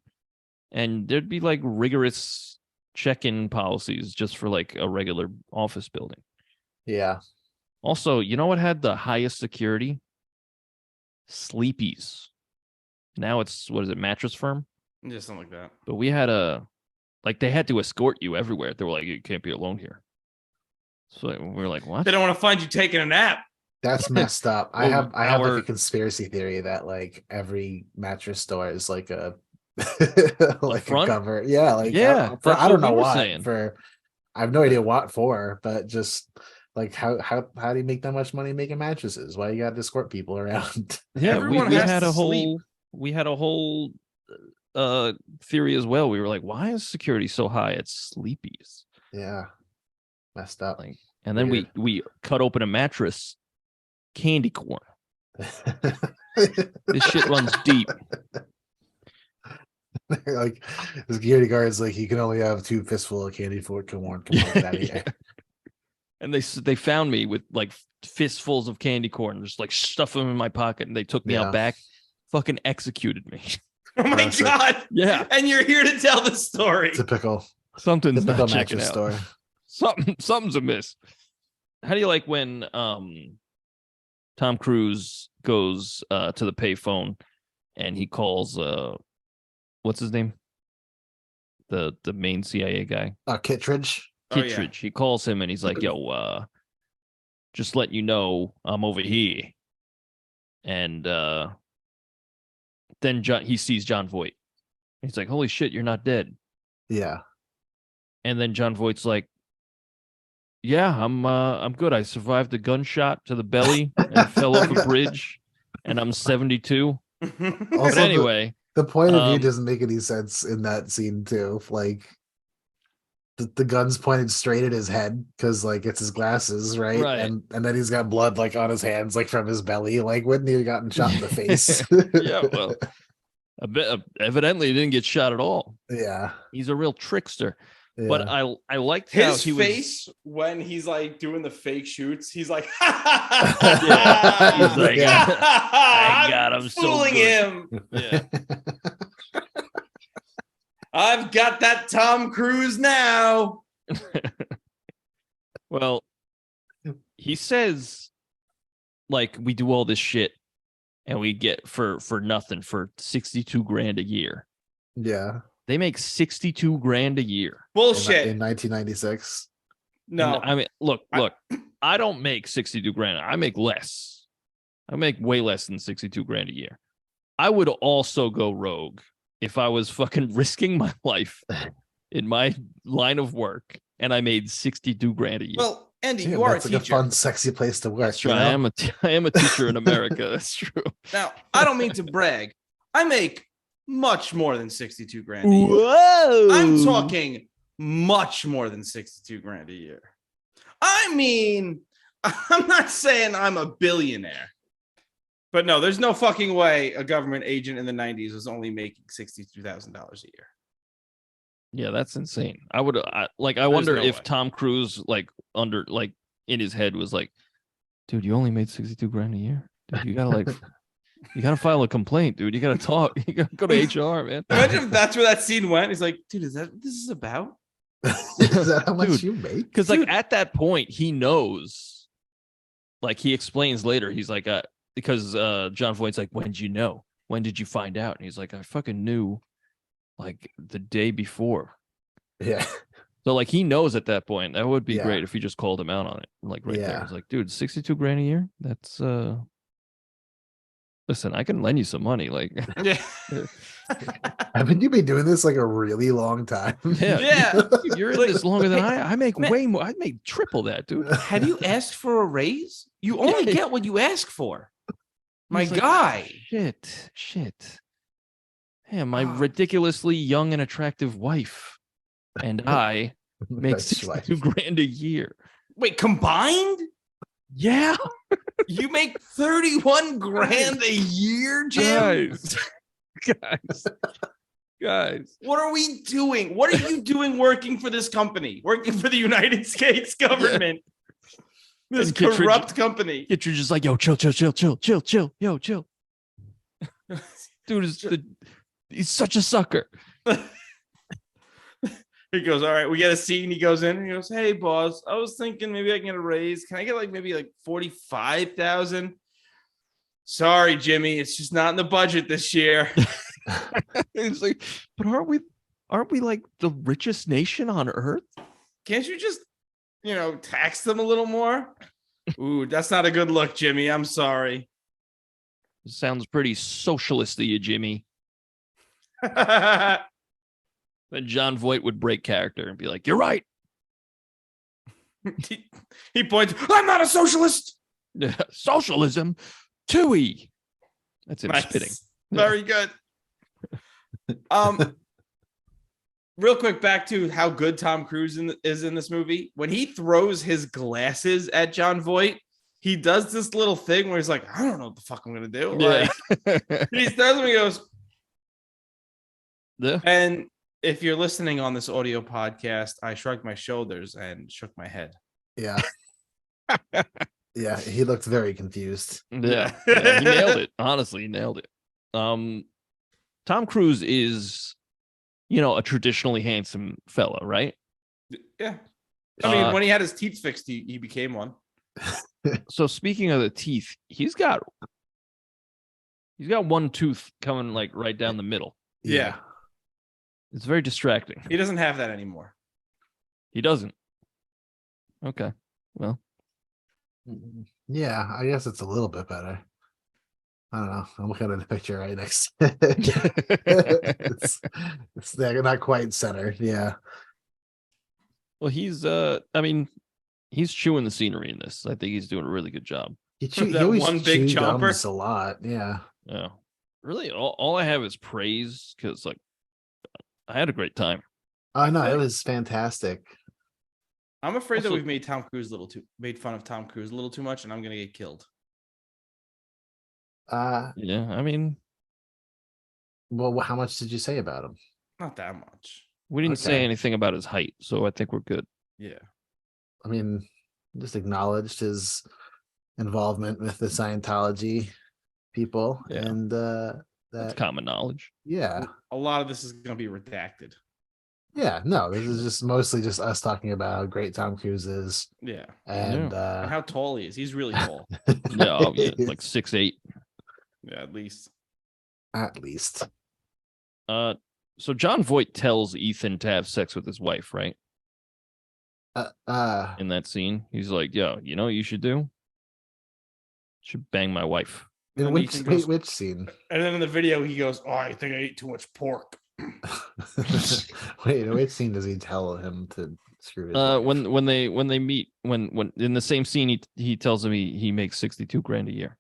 and there'd be like rigorous check-in policies just for like a regular office building. Yeah. Also, you know what had the highest security? Sleepy's. Now it's what is it, Mattress Firm? Just something like that. But we had they had to escort you everywhere. They were like, you can't be alone here. So we were like, what? They don't want to find you taking a nap. That's messed up. I Well, have like our- a conspiracy theory that like every mattress store is like a like a front? cover. Yeah, like Yeah, for that's I don't what know we were why. saying. For I have no idea what for, but just like how do you make that much money making mattresses? Why you got to escort people around? Yeah, Everyone we has had to a sleep. whole theory as well. We were like, why is security so high at Sleepy's? Yeah, messed up. Like, and then we cut open a mattress, candy corn. This shit runs deep. Like the security guards, like you can only have 2 fistful of candy for it. Come on, get out of here. And they found me with like fistfuls of candy corn, just like stuff them in my pocket, and they took me Yeah. out back, fucking executed me. Oh my Classic. God. Yeah, And you're here to tell the story. Typical something's not checking mattress out. store. Something's amiss. How do you like when Tom Cruise goes to the payphone and he calls what's his name? The main CIA guy. Kittredge. Oh, yeah. Kittredge. He calls him and he's like, yo, just letting you know I'm over here. And then he sees John Voight. He's like, holy shit, you're not dead. Yeah. And then John Voight's like, Yeah, I'm good. I survived a gunshot to the belly and fell off a bridge, and I'm 72. But Also, anyway, the point of view um, doesn't make any sense in that scene too. Like the gun's pointed straight at his head because like it's his glasses, right? right. And then he's got blood like on his hands, like from his belly. Like wouldn't he have gotten shot in the face? Yeah, well, evidently he didn't get shot at all. yeah, He's a real trickster. But yeah. I liked how His he was. face when he's like doing the fake shoots, he's like, Yeah, he's like, Yeah. I got him so fooling good." him. Yeah. I've got that Tom Cruise now. Well, he says, like, we do all this shit and we get for nothing for 62 grand a year. Yeah. They make 62 grand a year. Bullshit. In 1996. No. I mean, look, I don't make 62 grand. I make less. I make way less than 62 grand a year. I would also go rogue if I was fucking risking my life in my line of work and I made 62 grand a year. Well, Andy, Yeah, you are a that's like teacher. a fun, sexy place to work. That's right. I am a teacher in America. That's true. Now, I don't mean to brag. I make much more than 62 grand a year. Whoa! I'm talking much more than 62 grand a year. I mean, I'm not saying I'm a billionaire. But no, there's no fucking way a government agent in the 90s was only making $62,000 a year. Yeah, that's insane. I wonder no if way. Tom Cruise, like, in his head was like, dude, you only made 62 grand a year. Dude, you gotta you gotta file a complaint, dude. You gotta talk. You gotta go to HR, man. Imagine if that's where that scene went. He's like, dude, is that what this is about? Is that how much Dude, you make? Because like at that point, he knows. Like he explains later, he's like, because John Voight's like, when did you know? When did you find out? And he's like, I fucking knew, like the day before. Yeah. So like he knows at that point. That would be Yeah. great if he just called him out on it, like right there. Yeah. He's like, dude, 62 grand a year. That's Listen, I can lend you some money. Like, Yeah. Haven't you been doing this like a really long time? yeah, Yeah. dude, you're in this longer than I make way more. I make triple that, dude. Have you asked for a raise? You only Yeah. get what you ask for. My He's like, guy. Shit. Yeah, my Ah. ridiculously young and attractive wife and I make That's 62 right. grand a year. Wait, combined? Yeah, You make 31 grand a year, Jim? guys. What are we doing? What are you doing working for this company? Working for the United States government? This And Kittredge- corrupt company. You're just like, yo, chill, yo, chill. Dude he's such a sucker. He goes, all right, we get a seat, and he goes in and he goes, hey, boss, I was thinking maybe I can get a raise. Can I get maybe 45,000? Sorry, Jimmy, it's just not in the budget this year. It's like, but aren't we like the richest nation on earth? Can't you just, tax them a little more? Ooh, that's not a good look, Jimmy. I'm sorry. Sounds pretty socialist of you, Jimmy. Then John Voight would break character and be like, you're right. He points, I'm not a socialist. Socialism, Tui. That's him Nice. spitting. Very good. Real quick, back to how good Tom Cruise is in this movie. When he throws his glasses at John Voight, he does this little thing where he's like, I don't know what the fuck I'm gonna do. Yeah. He throws them, he goes, Yeah. and if you're listening on this audio podcast, I shrugged my shoulders and shook my head. Yeah. Yeah, he looked very confused. Yeah, he nailed it. Honestly, he nailed it. Tom Cruise is, a traditionally handsome fella, right? Yeah. I mean, when he had his teeth fixed, he became one. So speaking of the teeth, he's got one tooth coming right down the middle. Yeah. It's very distracting. He doesn't have that anymore. He doesn't. Okay. Well, Yeah, I guess it's a little bit better. I don't know. I'm looking at the picture right next. it's not quite center. Yeah. well, he's I mean, he's chewing the scenery in this. I think he's doing a really good job. He That always one big chew chomper? gums a lot. Yeah. Yeah, really, all I have is praise because like I had a great time. Oh no, it was fantastic. I'm afraid that Also- we've made made fun of Tom Cruise a little too much, and I'm gonna get killed. Yeah, I mean, Well, how much did you say about him? Not that much. we didn't say Okay. anything about his height, so I think we're good. Yeah. I mean, just acknowledged his involvement with the Scientology people, Yeah. and That's that common knowledge. yeah, A lot of this is gonna be redacted. yeah. No, this is just mostly just us talking about how great Tom Cruise is, Yeah. and And how tall he is. He's really tall. Yeah, oh, yeah, like 6'8". Yeah, at least. at least. So John Voight tells Ethan to have sex with his wife, right? In that scene, he's like, "Yo, you know what you should do? Should bang my wife." And In then Ethan goes- which scene? And then in the video, he goes, "Oh, I think I ate too much pork." Wait, which scene does he tell him to screw his wife? When they meet, when in the same scene, he tells him he makes 62 grand a year.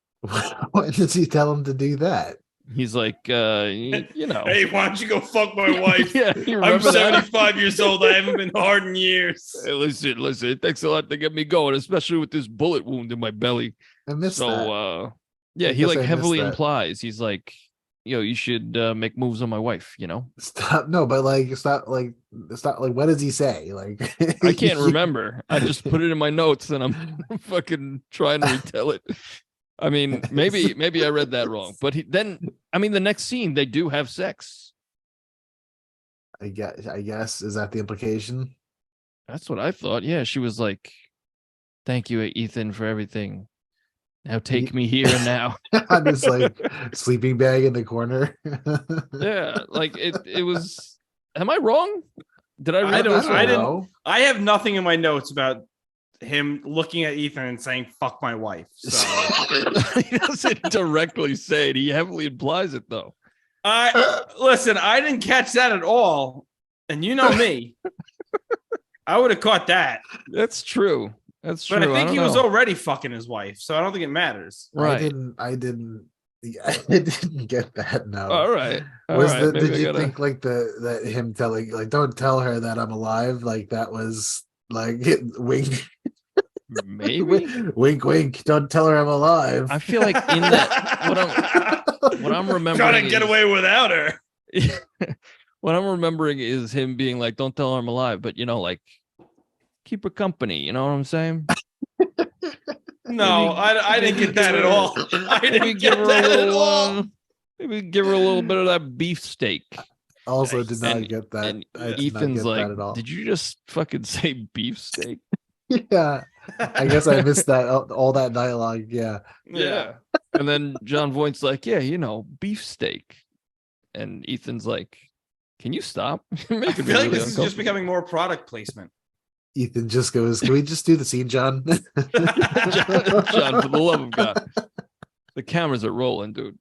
When does he tell him to do that? He's like, you know, Hey, why don't you go fuck my wife? yeah, you I'm remember that? 75 years old. I haven't been hard in years. Hey, listen, it takes a lot to get me going, especially with this bullet wound in my belly. I missed So, that. yeah, I he guess like I missed heavily that. implies he's like, yo, you should make moves on my wife. You know, Stop. No, but like it's not like what does he say? Like I can't remember. I just put it in my notes and I'm fucking trying to retell it. I mean, maybe I read that wrong, but I mean, the next scene they do have sex. I guess is that the implication? That's what I thought. Yeah, she was like, "Thank you, Ethan, for everything. Now take me here and now." On this like sleeping bag in the corner. Yeah, like it was. Am I wrong? Did I read don't- this? I didn't- know. I have nothing in my notes about him looking at Ethan and saying, "Fuck my wife." So He doesn't directly say it. He heavily implies it, though. listen, I didn't catch that at all. And you know me. I would have caught that. That's true. That's true. But I think don't he was know. already fucking his wife, so I don't think it matters. Right. I didn't get that. No. All right. All Was right. the Maybe did I you gotta- think like that him telling like don't tell her that I'm alive, like that was like wink maybe? wink wink, don't tell her I'm alive. I feel like in that what I'm remembering Trying to get is- away without her. what I'm remembering is him being like, "Don't tell her I'm alive," but like keep her company. You know what I'm saying? No, I didn't get that at all. I Maybe didn't give get her a that at little. all. Maybe give her a little bit of that beefsteak. Also did not And- get that. And I did not Ethan's get like, that at all. "Did you just fucking say beefsteak?" Yeah, I guess I missed that all that dialogue. Yeah, Yeah. And then John Voight's like, "Yeah, beefsteak," and Ethan's like, "Can you stop? You're I making feel me like really this is just uncomfortable." becoming more product placement. Ethan just goes, "Can we just do the scene, John?" John, for the love of God, the cameras are rolling, dude.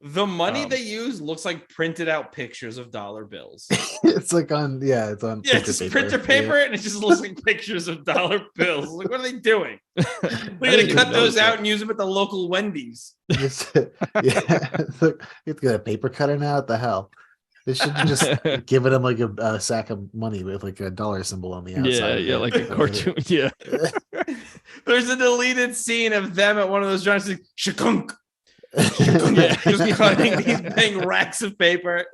The money Um, they use looks like printed out pictures of dollar bills. It's like on it's on Yeah, it's just printer paper, and it just looks like pictures of dollar bills. Like, what are they doing? We're didn't gonna even cut those notice out that. and use them at the local Wendy's. Yeah, look, it's got a paper cutter now. What the hell? They should have just given him like a sack of money with like a dollar symbol on the outside. Yeah, of yeah, it. like a cartoon. Yeah, There's a deleted scene of them at one of those joints, like, shakunk. Yeah. Just cutting these big racks of paper.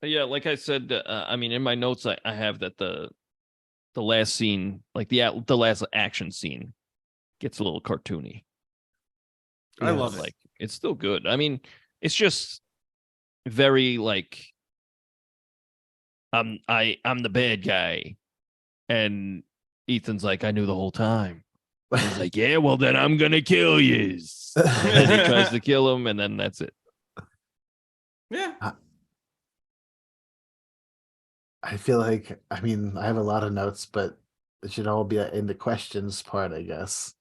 yeah. Like I said, I mean, in my notes, I have that the last scene, like the last action scene, gets a little cartoony. I love it. Like it's still good. I mean, it's just very like I'm the bad guy, and Ethan's like, "I knew the whole time." He's like, "Yeah, well then I'm gonna kill you." And he tries to kill him, and then that's it. Yeah. I feel like I have a lot of notes, but it should all be in the questions part, I guess.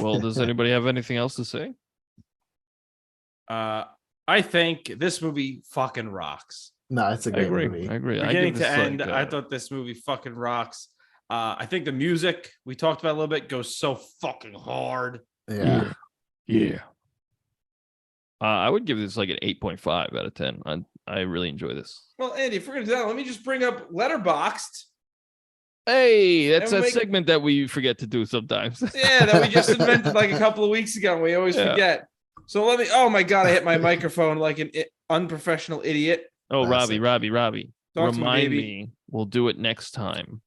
Well, does anybody have anything else to say? I think this movie fucking rocks. No, it's a I great agree. movie. I agree. I Beginning give to this end, like, I thought this movie fucking rocks. I think the music we talked about a little bit goes so fucking hard. Yeah. yeah. I would give this like an 8.5 out of 10. I really enjoy this. Well, Andy, if we're gonna do that, let me just bring up Letterboxd. Hey, that's And a make- segment that we forget to do sometimes. Yeah, that we just invented like a couple of weeks ago, and we always Yeah. forget. So let me. Oh my god, I hit my microphone like an unprofessional idiot. Oh, Classic. Robbie. Talk to me, Remind baby. me. We'll do it next time.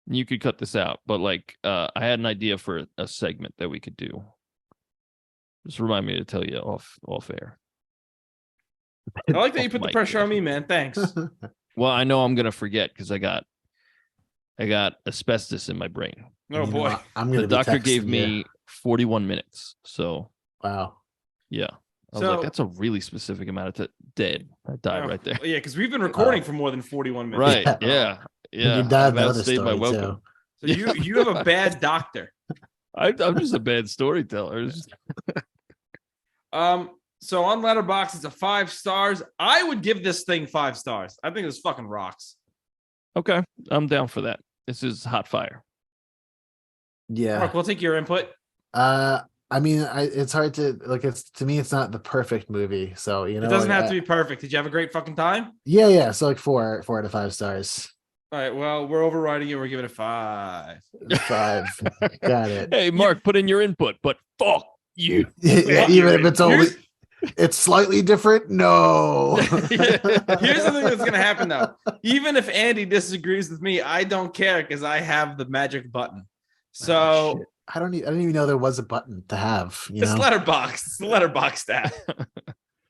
You could cut this out, but like I had an idea for a segment that we could do. Just remind me to tell you off air. I like that you Off put the mic, pressure on yeah. me, man. Thanks. Well, I know I'm gonna forget because I got asbestos in my brain. Oh You know boy. what? I'm The gonna be doctor gave texting me you. 41 minutes. So Wow. yeah. I was So- like, that's a really specific amount of dead. I died Oh, right there. Yeah, because we've been recording for more than 41 minutes. Right. Yeah. Yeah. And Yeah. you died I've the other outstayed my story welcome. too. So you have a bad doctor. I'm just a bad storyteller. It's just- So on Letterboxd, it's a 5 stars. I would give this thing 5 stars. I think this fucking rocks. Okay. I'm down for that. This is hot fire. Yeah. Mark, we'll take your input. I mean, it's hard to like. It's to me, it's not the perfect movie. So you know, It doesn't like, have to be perfect. Did you have a great fucking time? Yeah. So like 4 out of 5 stars. All right. Well, we're overriding it. We're giving it 5. 5. Got it. Hey, Mark, put in your input, but fuck you. Yeah, even if it's only, it's slightly different. No. Here's the thing that's gonna happen though. Even if Andy disagrees with me, I don't care because I have the magic button. So Shit. I didn't even know there was a button to have. You it's know, Letterboxd. It's the Letterboxd app.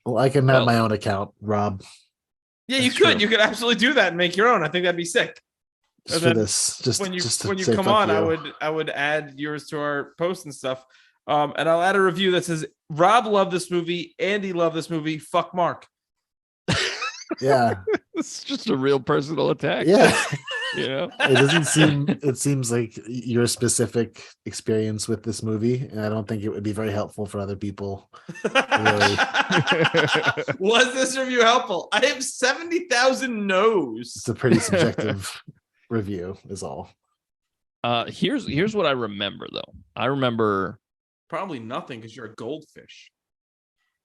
well, I can have Well- my own account, Rob, Yeah, you That's could. true. You could absolutely do that and make your own. I think that'd be sick. just And for then this. Just when you to come say fuck on, you. I would add yours to our post and stuff. And I'll add a review that says Rob loved this movie, Andy loved this movie. Fuck Mark. Yeah, It's just a real personal attack. yeah. You know? It doesn't seem. It seems like your specific experience with this movie, and I don't think it would be very helpful for other people. Really. Was this review helpful? I have 70,000 no's. It's a pretty subjective review, is all. Here's what I remember though. I remember Probably nothing because you're a goldfish.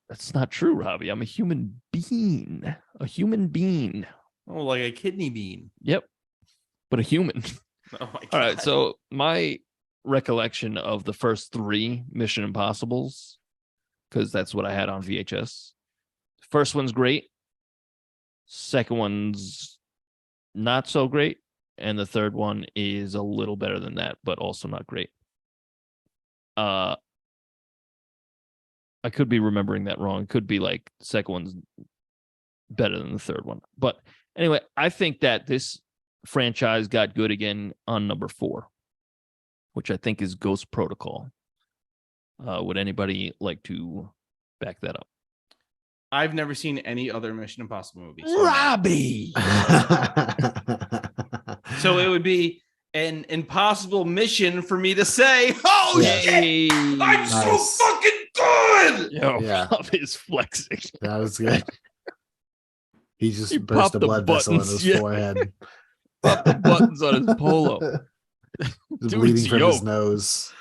that's not true, Robbie. I'm a human being. A human being. Oh, like a kidney bean. Yep. But a human. Oh my god. All right. So my recollection of the first 3 Mission Impossibles, because that's what I had on VHS. First one's great. Second one's not so great. And the third one is a little better than that, but also not great. I could be remembering that wrong. It could be like the second one's better than the third one. But anyway, I think that this franchise got good again on number 4, which I think is Ghost Protocol. Would anybody like to back that up? I've never seen any other Mission Impossible movie. Robbie! So it would be an impossible mission for me to say, "Oh Yes. shit, I'm Nice. so fucking good." Yo, Yeah. Rob is flexing. That was good. He just He burst popped a the blood vessel in buttons, his yeah. forehead. Pop the buttons on his polo. Just Dude's bleeding from his yoked. nose.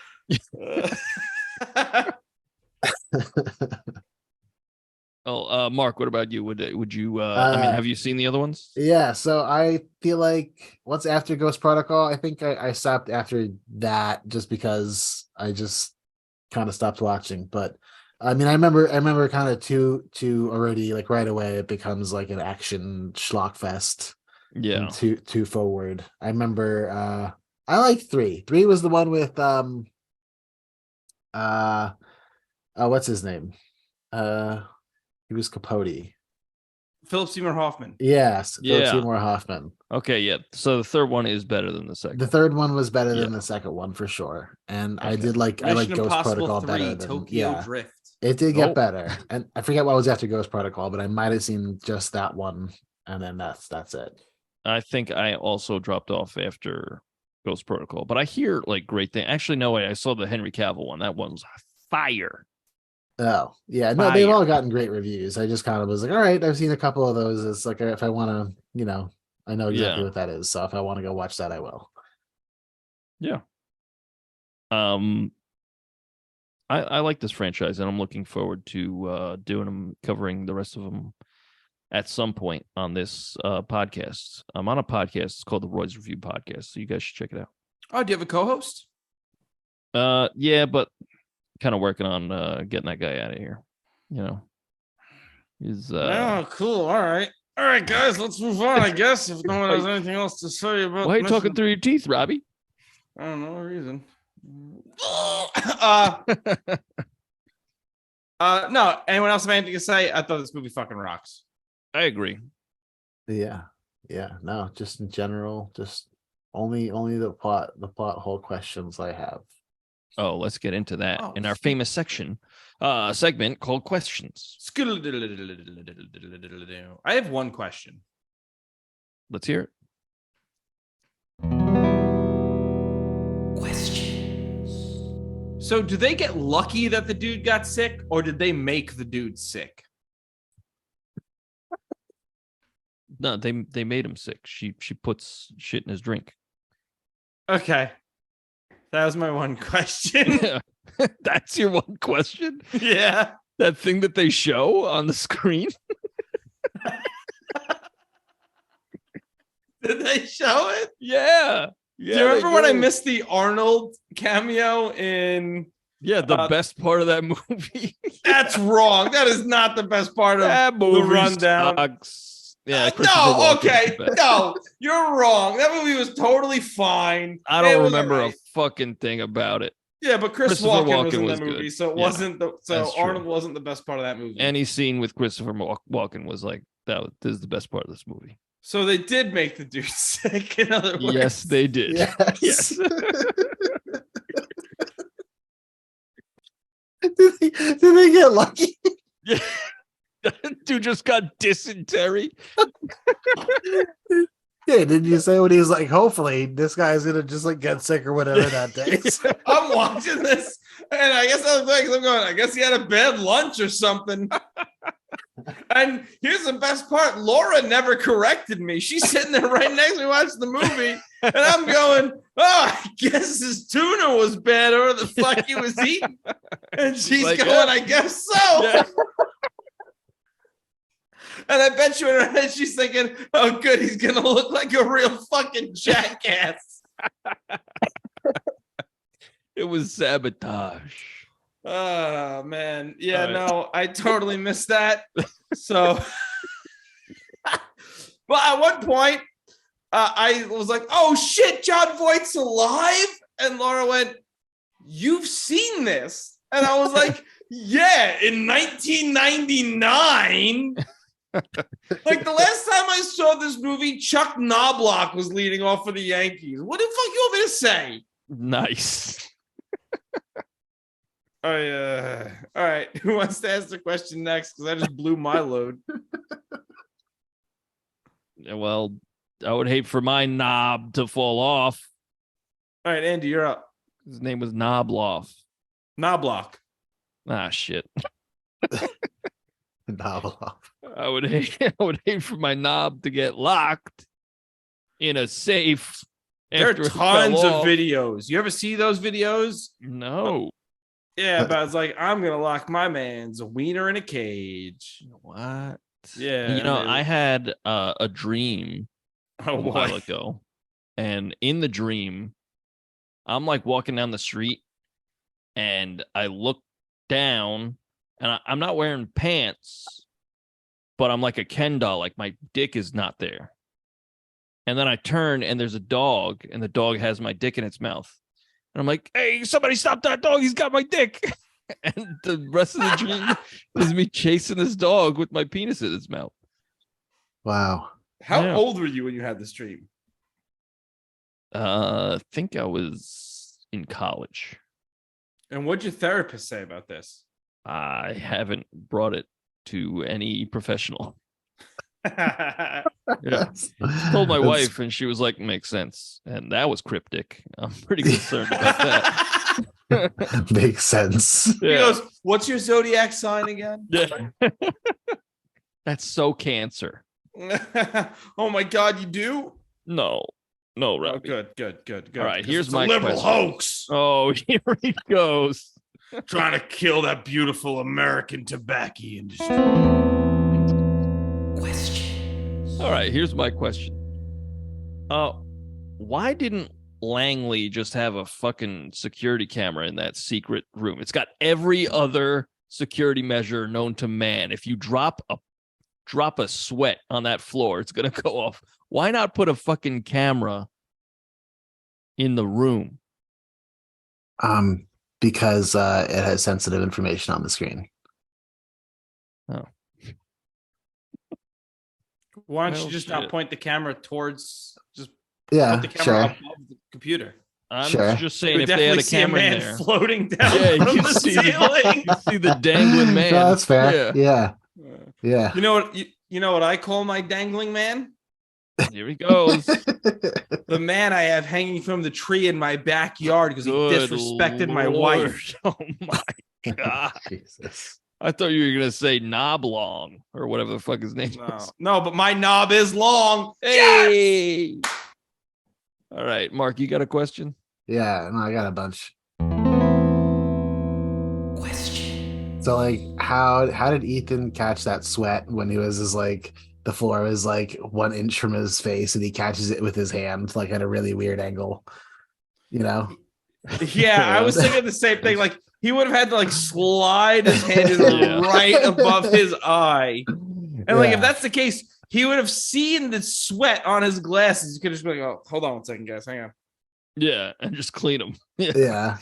Oh, Mark, what about you? Would you? I mean, have you seen the other ones? Yeah, so I feel like once after Ghost Protocol, I think I stopped after that just because I just kind of stopped watching. But I mean, I remember kind of two already, like right away it becomes like an action schlock fest. Yeah. And two forward. I remember I like 3. 3 was the one with what's his name? He was Capote. Philip Seymour Hoffman. Yes, Philip Yeah. Seymour Hoffman. Okay. Yeah. So the third one is better than the second. The third one was better than Yeah. the second one for sure. And I Okay. did like I like Mission Ghost Impossible Protocol 3, better than Tokyo yeah. Drift. It did get Oh. better. And I forget what was after Ghost Protocol, but I might have seen just that one and then that's it. I think I also dropped off after Ghost Protocol, but I hear like great thing. Actually, no way. I saw the Henry Cavill one. That one was fire. Oh, yeah. No, they've all gotten great reviews. I just kind of was like, all right, I've seen a couple of those. It's like if I want to, I know exactly what that is. So if I want to go watch that, I will. Yeah. I like this franchise, and I'm looking forward to doing them, covering the rest of them at some point on this podcast. I'm on a podcast. It's called the Royds Review Podcast, so you guys should check it out. Oh, do you have a co-host? Yeah, but kind of working on getting that guy out of here. He's Oh, cool. All right, guys, let's move on. I guess if no one has anything else to say about. Why are you talking through your teeth, Robbie? I don't know, no reason. No. Anyone else have anything to say? I thought this movie fucking rocks. I agree. Yeah. No, just in general, just only the plot hole questions I have. Oh, let's get into that in our famous segment called Questions. I have one question. Let's hear it. So do they get lucky that the dude got sick, or did they make the dude sick? No, they made him sick. She puts shit in his drink. Okay. That was my one question. That's your one question? Yeah. That thing that they show on the screen? Did they show it? Yeah. Do you remember when I missed the Arnold cameo in... Yeah, the best part of that movie. That's wrong. That is not the best part of the rundown. Sucks. Yeah. No, okay. No, you're wrong. That movie was totally fine. I don't remember a fucking thing about it. Yeah, but Christopher Walken was in that movie, good. so it wasn't Arnold wasn't the best part of that movie. Any scene with Christopher Walken was like, this is the best part of this movie. So they did make the dude sick, in other words. Yes, they did. Yes. Did they get lucky? Yeah. Dude just got dysentery. Yeah, didn't you say when he was like, hopefully this guy's gonna just like get sick or whatever that day? I'm watching this, and I guess I was like, I'm going, I guess he had a bad lunch or something. And here's the best part: Laura never corrected me. She's sitting there right next to me watching the movie, and I'm going, "Oh, I guess his tuna was bad, or the fuck he was eating." And she's like, going, "I guess so." Yeah. And I bet you in her head she's thinking, "Oh, good, he's gonna look like a real fucking jackass." It was sabotage. Oh man, yeah, no, I totally missed that. So, well, at one point, I was like, "Oh shit, John Voight's alive!" And Laura went, "You've seen this?" And I was like, "Yeah, in 1999." Like the last time I saw this movie, Chuck Knobloch was leading off for the Yankees. What the fuck you want me to say? Nice. All right. Who wants to ask the question next? Because I just blew my load. Well, I would hate for my knob to fall off. All right, Andy, you're up. His name was Knobloch. Knobloch. Ah, shit. Knobloch. I would hate for my knob to get locked in a safe. There are tons of videos. You ever see those videos? No. Yeah, but it's like, I'm gonna lock my man's wiener in a cage. What? Yeah. I had a dream a while ago, and in the dream, I'm like walking down the street, and I look down, and I'm not wearing pants, but I'm like a Ken doll, like my dick is not there. And then I turn, and there's a dog, and the dog has my dick in its mouth. And I'm like, "Hey, somebody stop that dog. He's got my dick." And the rest of the dream is me chasing this dog with my penis in its mouth. Wow. How old were you when you had this dream? I think I was in college. And what'd your therapist say about this? I haven't brought it to any professional. Yeah. Told my wife, and she was like, "Makes sense." And that was cryptic. I'm pretty concerned about that. Makes sense. He goes, "What's your zodiac sign again?" Yeah. That's so Cancer. Oh my God, you do? No, Oh, Robbie. good. All right, Because here's it's my a liberal question. hoax Oh, here he goes. trying to kill that beautiful American tobacco industry. All right, here's my question. Why didn't Langley just have a fucking security camera in that secret room? It's got every other security measure known to man. If you drop a sweat on that floor, it's gonna go off. Why not put a fucking camera in the room? Because it has sensitive information on the screen. Oh. Why don't Well, you just shit. not point the camera towards? Just Yeah, put the camera sure. above the computer. I'm Sure. just You saying, would if they had definitely a see a camera in man there, floating down yeah, from you the see ceiling. you see the dangling man. No, that's fair. Yeah. You know what? You know what I call my dangling man? Here he goes. The man I have hanging from the tree in my backyard because he Good disrespected my Lord. wife. Oh my God. Jesus. I thought you were going to say Knoblong or whatever the fuck his name is. No, but my knob is long. Hey. All right, Mark, you got a question? Yeah, no, I got a bunch. So like how did Ethan catch that sweat when he was the floor was 1 inch from his face and he catches it with his hand like at a really weird angle, you know? Yeah, I was thinking the same thing. Like he would have had to slide his hand in Yeah. right above his eye. And if Yeah. that's the case, he would have seen the sweat on his glasses. You could just be like, "Oh, hold on 1 second, guys. Hang on." Yeah, and just clean him. Yeah.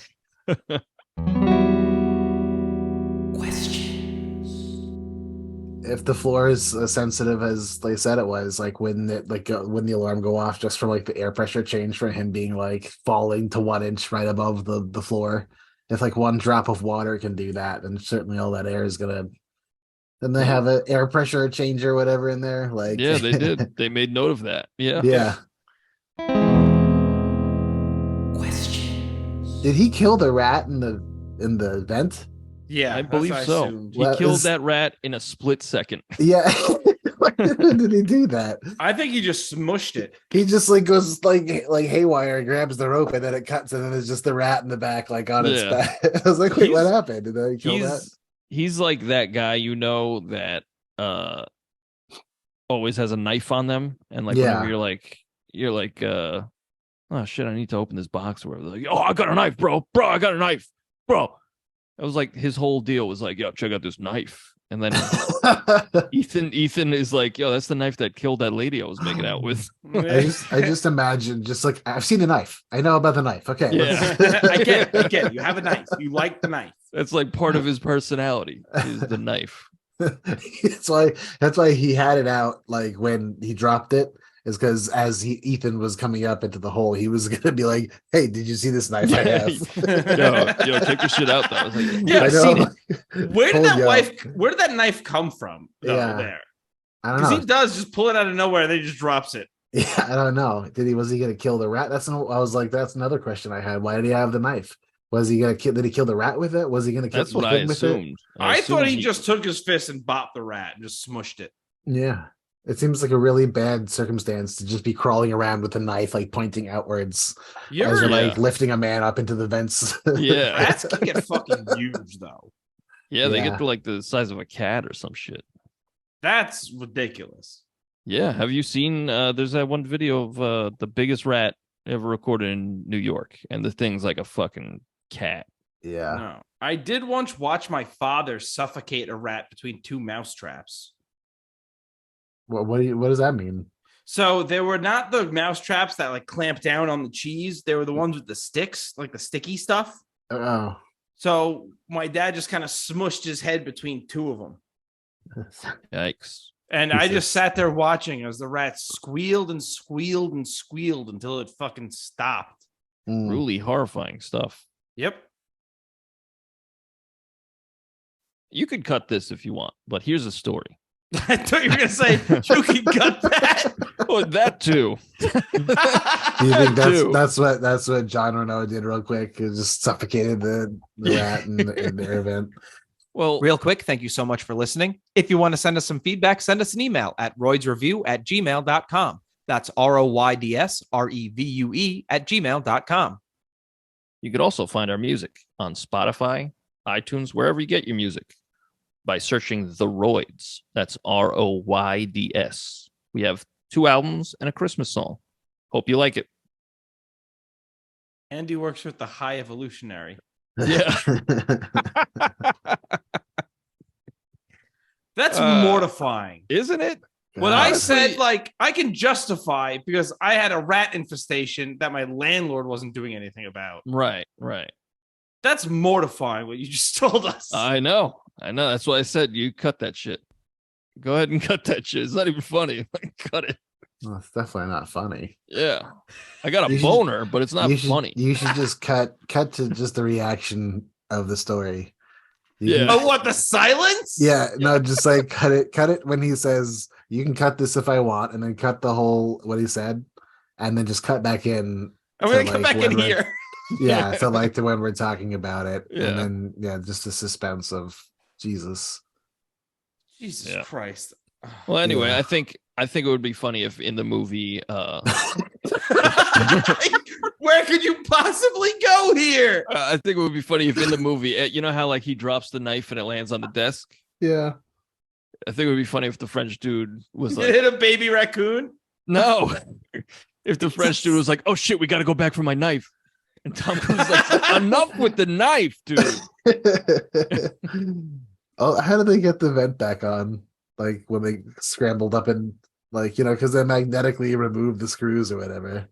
If the floor is as sensitive as they said it was, when the alarm go off just from the air pressure change for him being falling to 1 inch right above the floor, if one drop of water can do that, then certainly all that air is gonna. Then they have an air pressure change or whatever in there. Yeah, they did. They made note of that. Yeah. Yeah. Did he kill the rat in the vent? Yeah, I that's believe what so. assumed. He killed that rat in a split second. Yeah. Why did he do that? I think he just smushed it. He just goes haywire and grabs the rope and then it cuts and then it's just the rat in the back on its Yeah. back. I was like, wait, what He's- happened? Did they kill that? He's like that guy, that always has a knife on them, and Yeah. whenever you're like oh shit, I need to open this box or whatever. Like, oh, I got a knife, bro, I got a knife, bro. It was his whole deal was yo, check out this knife. And then Ethan is like, yo, that's the knife that killed that lady I was making out with. I just imagine I've seen the knife. I know about the knife. Okay. Yeah. I get it. You have a knife. You like the knife. That's part of his personality is the knife. that's why he had it out when he dropped it, is because as Ethan was coming up into the hole, he was gonna be like, hey, did you see this knife I have? yo, check your shit out though. I was like, Yeah, I I've know. seen it. Where did that knife come from? Yeah. There. I don't Because know. he does just pull it out of nowhere and then he just drops it. Yeah, I don't know. Was he gonna kill the rat? I was like, that's another question I had. Why did he have the knife? Was he gonna kill? Did he kill the rat with it? Was he gonna kill? that's what the I kid with it? assumed. I thought assumed he just took his fist and bopped the rat and just smushed it. Yeah, it seems like a really bad circumstance to just be crawling around with a knife, pointing outwards You as ever? you're lifting a man up into the vents. Yeah. Rats can get fucking huge though. Yeah, they Yeah. get to the size of a cat or some shit. That's ridiculous. Yeah. Have you seen there's that one video of the biggest rat ever recorded in New York, and the thing's like a fucking cat. Yeah. No. I did once watch my father suffocate a rat between 2 mouse traps. What does that mean? So they were not the mouse traps that clamp down on the cheese. They were the ones with the sticks, the sticky stuff. Oh. So my dad just kind of smushed his head between 2 of them. Yikes. And I Jesus. just sat there watching as the rat squealed and squealed and squealed until it fucking stopped. Mm. Really horrifying stuff. Yep. You could cut this if you want, but here's a story. I thought you were gonna say you can cut that. Oh, that too. Do you think Too. that's what John Renault did real quick? It just suffocated the rat in their event. Well, Real quick, thank you so much for listening. If you want to send us some feedback, send us an email at roydsreview@gmail.com. That's ROYDSREVUE@gmail.com. you could also find our music on Spotify, iTunes, wherever you get your music by searching The Royds. That's ROYDS. We have 2 albums and a Christmas song. Hope you like it. Andy works with the High Evolutionary. Yeah. That's mortifying. Isn't it? When I God. said, like, I can justify because I had a rat infestation that my landlord wasn't doing anything about. Right. That's mortifying what you just told us. I know. That's why I said you cut that shit. Go ahead and cut that shit. It's not even funny. Like, cut it. Well, it's definitely not funny. Yeah. I got a You should- boner, but it's not funny. You should just cut to just the reaction of the story. You Yeah. can- Oh, what, the silence? yeah, no, just like cut it when he says you can cut this if I want, and then cut the whole what he said, and then just cut back in. I'm going to to, come like, back in when we're- here. Yeah, so like to when we're talking about it, Yeah. and then just the suspense of Jesus. Jesus Yeah. Christ. Well, anyway, Yeah. I think it would be funny if in the movie Where could you possibly go here? I think it would be funny if in the movie, you know how like he drops the knife and it lands on the desk? Yeah. I think it would be funny if the French dude was You like, hit a baby raccoon? no. If the French dude was like, oh shit, we got to go back for my knife. And Tom Cruise is like, enough with the knife, dude. Oh, how did they get the vent back on? Like when they scrambled up and because they magnetically removed the screws or whatever.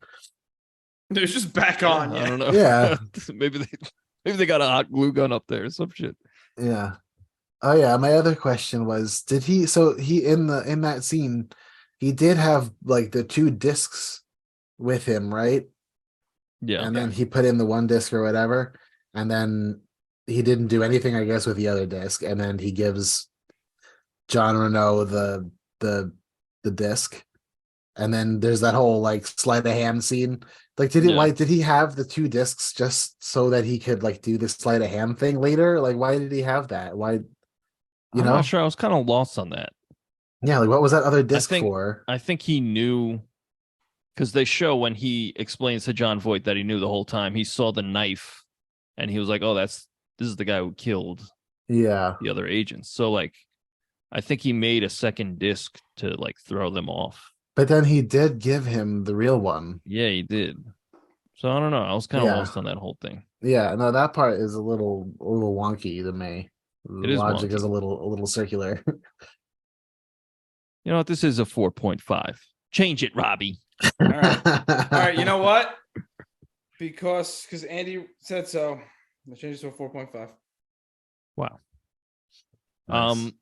It was just back on. I Yeah. don't know. Yeah. maybe they got a hot glue gun up there or some shit. Yeah. Oh yeah. My other question was, did he? So he in that scene, he did have like the 2 discs with him, right? Yeah. And then he put in the 1 disc or whatever, and then he didn't do anything, I guess, with the other disc, and then he gives John Renault the disc, and then there's that whole like sleight of hand scene. Like, did he have the 2 discs just so that he could like do the sleight of hand thing later? Like, why did he have that? Why? I'm not sure. I was kind of lost on that. Yeah, like what was that other disc think- for? I think he knew because they show when he explains to John Voight that he knew the whole time. He saw the knife and he was like, oh, this is the guy who killed Yeah. the other agents. So like, I think he made a second disc to like throw them off. But then he did give him the real one. Yeah, he did. So I don't know. I was kind of Yeah. lost on that whole thing. Yeah, no, that part is a little wonky to me. The is logic wonky. is a little circular. You know what? This is a 4.5. Change it, Robbie. All right. All right. You know what? Because Andy said so. I changed it to a 4.5. Wow. Nice.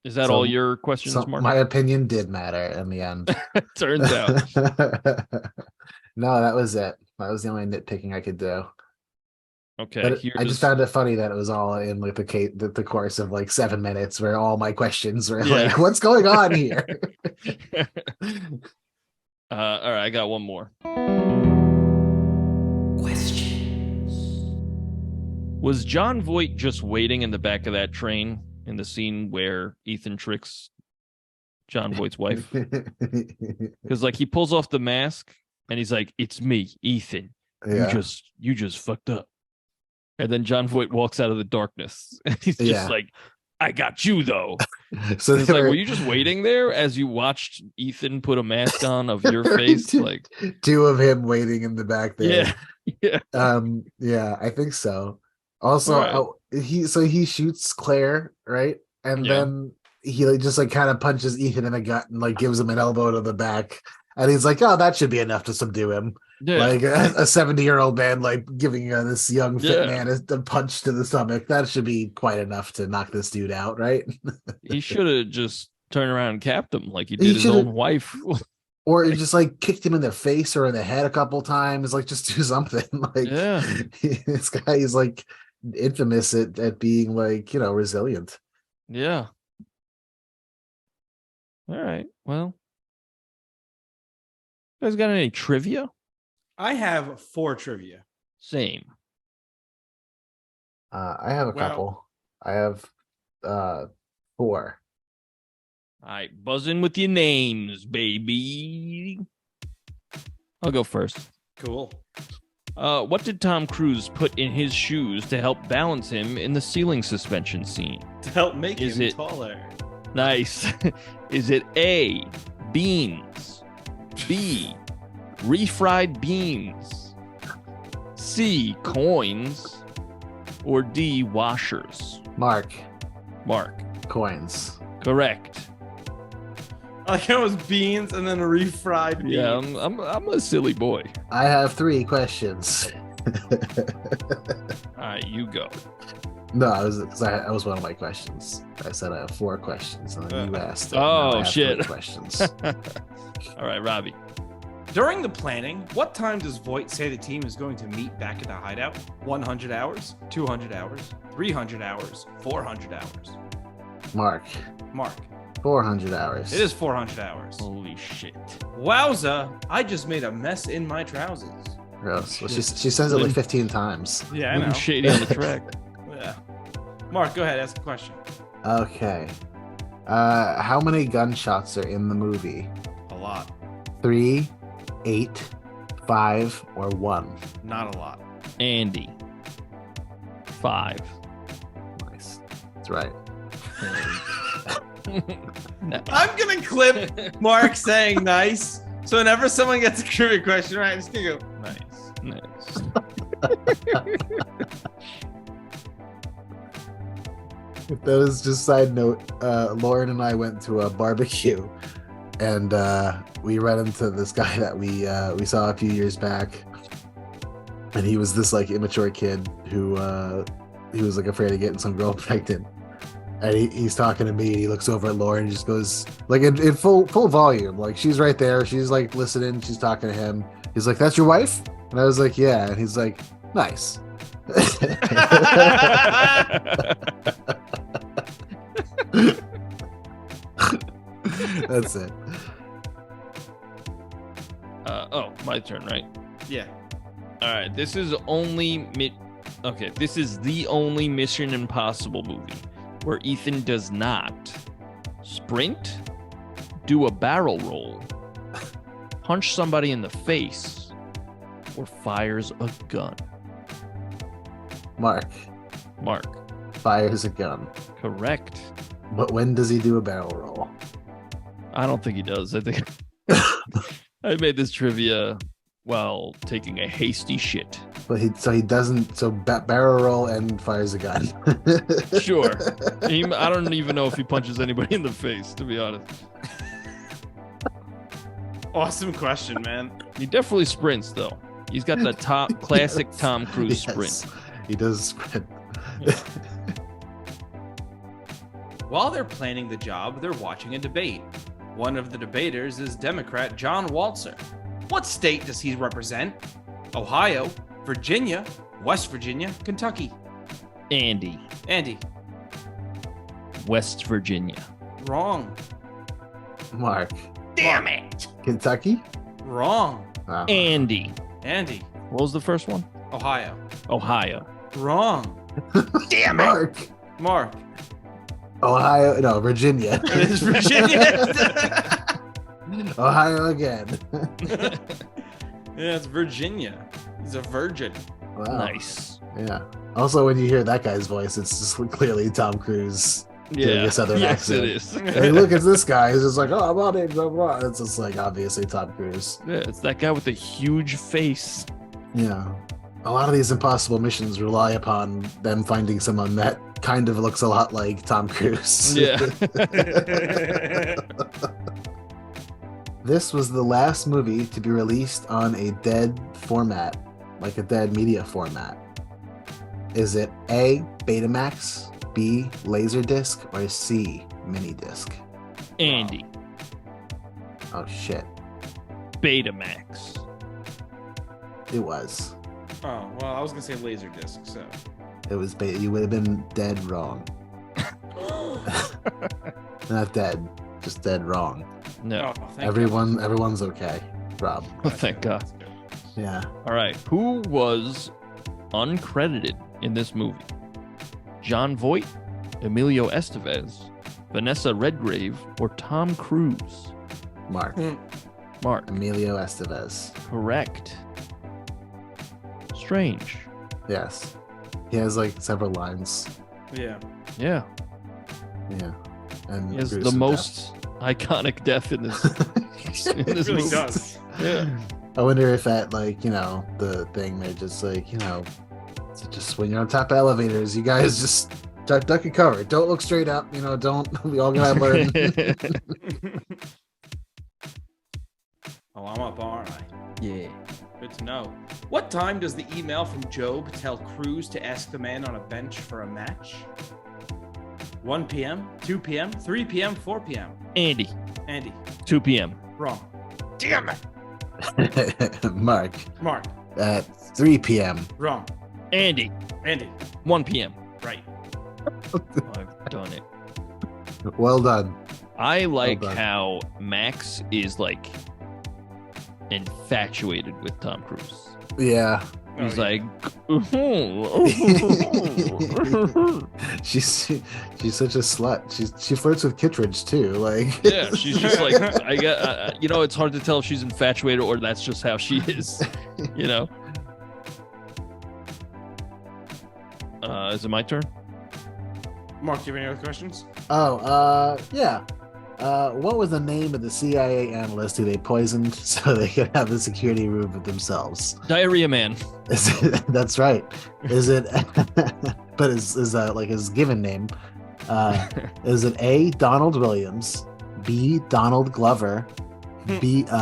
Is that So- all your questions, So Mark? my opinion did matter in the end. Turns out. No, that was it. That was the only nitpicking I could do. Okay. But Here's... I just found it funny that it was all in like the course of like 7 minutes, where all my questions were Yeah. like, "What's going on here?" All right, I got one more. Was John Voight just waiting in the back of that train in the scene where Ethan tricks John Voight's wife? Because like he pulls off the mask and he's like, "It's me, Ethan. Yeah. You just fucked up." And then John Voight walks out of the darkness and he's just Yeah. like, "I got you though." So It's they like, were were you just waiting there as you watched Ethan put a mask on of your face? Like, 2 of him waiting in the back there. yeah, yeah. Yeah, I think so. Also, Right. he shoots Claire, right? And Yeah. then he like, just like kind of punches Ethan in the gut and like gives him an elbow to the back. And he's like, "Oh, that should be enough to subdue him." Yeah. Like a 70-year-old man, like giving this young fit Yeah. man a punch to the stomach. That should be quite enough to knock this dude out, right? He should have just turned around and capped him like he He did his should've- own wife. Or just like kicked him in the face or in the head a couple times. Like just do something. Like Yeah. this guy is like infamous at being like, resilient. Yeah. All right. Well, you guys got any trivia? I have 4 trivia. Same. I have a Wow. couple. I have 4. All right, buzzing with your names, baby. I'll go first. Cool. What did Tom Cruise put in his shoes to help balance him in the ceiling suspension scene? To help make Is him it- taller. Nice. Is it A, beans, B, refried beans, C, coins, or D, washers? Mark, Mark, coins. correct. I like how it was beans and then refried beans. Yeah, I'm a silly boy. I have 3 questions. All right, you go. No, that was one of my questions. I said I have 4 questions, and then you asked. Oh, Now I have shit. 3 questions. All right, Robbie. During the planning, what time does Voight say the team is going to meet back at the hideout? 100 hours, 200 hours, 300 hours, 400 hours. Mark, Mark, 400 hours. it is 400 hours. Holy shit. Wowza, I just made a mess in my trousers. Gross. Well, she says it like 15 times. Yeah, I Looking know. shady on the track. Yeah. Mark, go ahead, ask a question. Okay. How many gunshots are in the movie? A lot. 3, 8, 5, or 1? Not a lot. Andy. 5. Nice. That's right. No. I'm gonna clip Mark saying nice. So whenever someone gets a trivia question, right, I'm just gonna go nice. Nice. That was just side note. Lauren and I went to a barbecue, and we ran into this guy that we saw a few years back, and he was this like immature kid who he was like afraid of getting some girl pregnant, and he's talking to me, and he looks over at Lauren and just goes like in full volume, like she's right there, she's like listening, she's talking to him. He's like, "That's your wife?" And I was like, "Yeah," and he's like, "Nice." That's it. My turn, right? Yeah. All right. This is this is the only Mission Impossible movie where Ethan does not sprint, do a barrel roll, punch somebody in the face, or fires a gun. Mark Mark, fires a gun. correct. But when does he do a barrel roll? I don't think he does. I think I made this trivia while taking a hasty shit. But he doesn't. So barrel roll and fires a gun. Sure. I don't even know if he punches anybody in the face, to be honest. Awesome question, man. He definitely sprints, though. He's got the top classic Yes. Tom Cruise Yes, sprint. he does sprint. While they're planning the job, they're watching a debate. One of the debaters is Democrat John Walzer. What state does he represent? Ohio, Virginia, West Virginia, Kentucky. Andy, Andy, West Virginia. wrong. Mark, Damn it. Kentucky. Wrong. Wow. Andy. Andy, What was the first one? Ohio. Ohio. Wrong. Damn it. Mark, Mark, Ohio. No, Virginia. it is Virginia. Ohio again. Yeah, it's Virginia. He's a virgin. Wow. Nice. Yeah. Also, when you hear that guy's voice, it's just clearly Tom Cruise doing a southern yes, accent. it is. And look at this guy. He's just like, "Oh, I'm on it." Blah, blah. It's just like obviously Tom Cruise. Yeah, it's that guy with the huge face. Yeah. A lot of these impossible missions rely upon them finding someone that kind of looks a lot like Tom Cruise. Yeah. This was the last movie to be released on a dead format, like a dead media format. Is it A, Betamax, B, Laserdisc, or C, Minidisc? Andy, Oh shit. Betamax. It was. Oh, well, I was going to say Laserdisc, so. It was you would have been dead wrong. Not dead. just dead wrong. No. Oh, thank Everyone's okay, Rob. Oh, thank God. Yeah. All right. Who was uncredited in this movie? John Voight, Emilio Estevez, Vanessa Redgrave, or Tom Cruise? Mark. Mark. Emilio Estevez. Correct. Strange. Yes. He has like several lines. Yeah. Yeah. Yeah. And He has the gruesome most iconic death in this, in It this really movie. does. Yeah. I wonder if that, like, the thing they just like, just when you're on top of elevators, you guys just duck and cover. Don't look straight up. Don't. We all gotta learn. Oh, I'm up, aren't I? Yeah. Good to know. What time does the email from Job tell Cruz to ask the man on a bench for a match? 1 p.m., 2 p.m., 3 p.m., 4 p.m. Andy. Andy. 2 p.m. Wrong. Damn it. Mark. Mark. At 3 p.m. Wrong. Andy. Andy. 1 p.m. Right. I've done it. Well done. I like done. how Max is like infatuated with Tom Cruise. Yeah. He's Oh, like, she's such a slut. She flirts with Kittredge too. Like yeah, she's just like, I get, it's hard to tell if she's infatuated or that's just how she is, Is it my turn? Mark, do you have any other questions? Yeah. What was the name of the CIA analyst who they poisoned so they could have the security room of themselves? Diarrhea Man. That's right. Is it? But is like his given name? Is it A. Donald Williams, B. Donald Glover,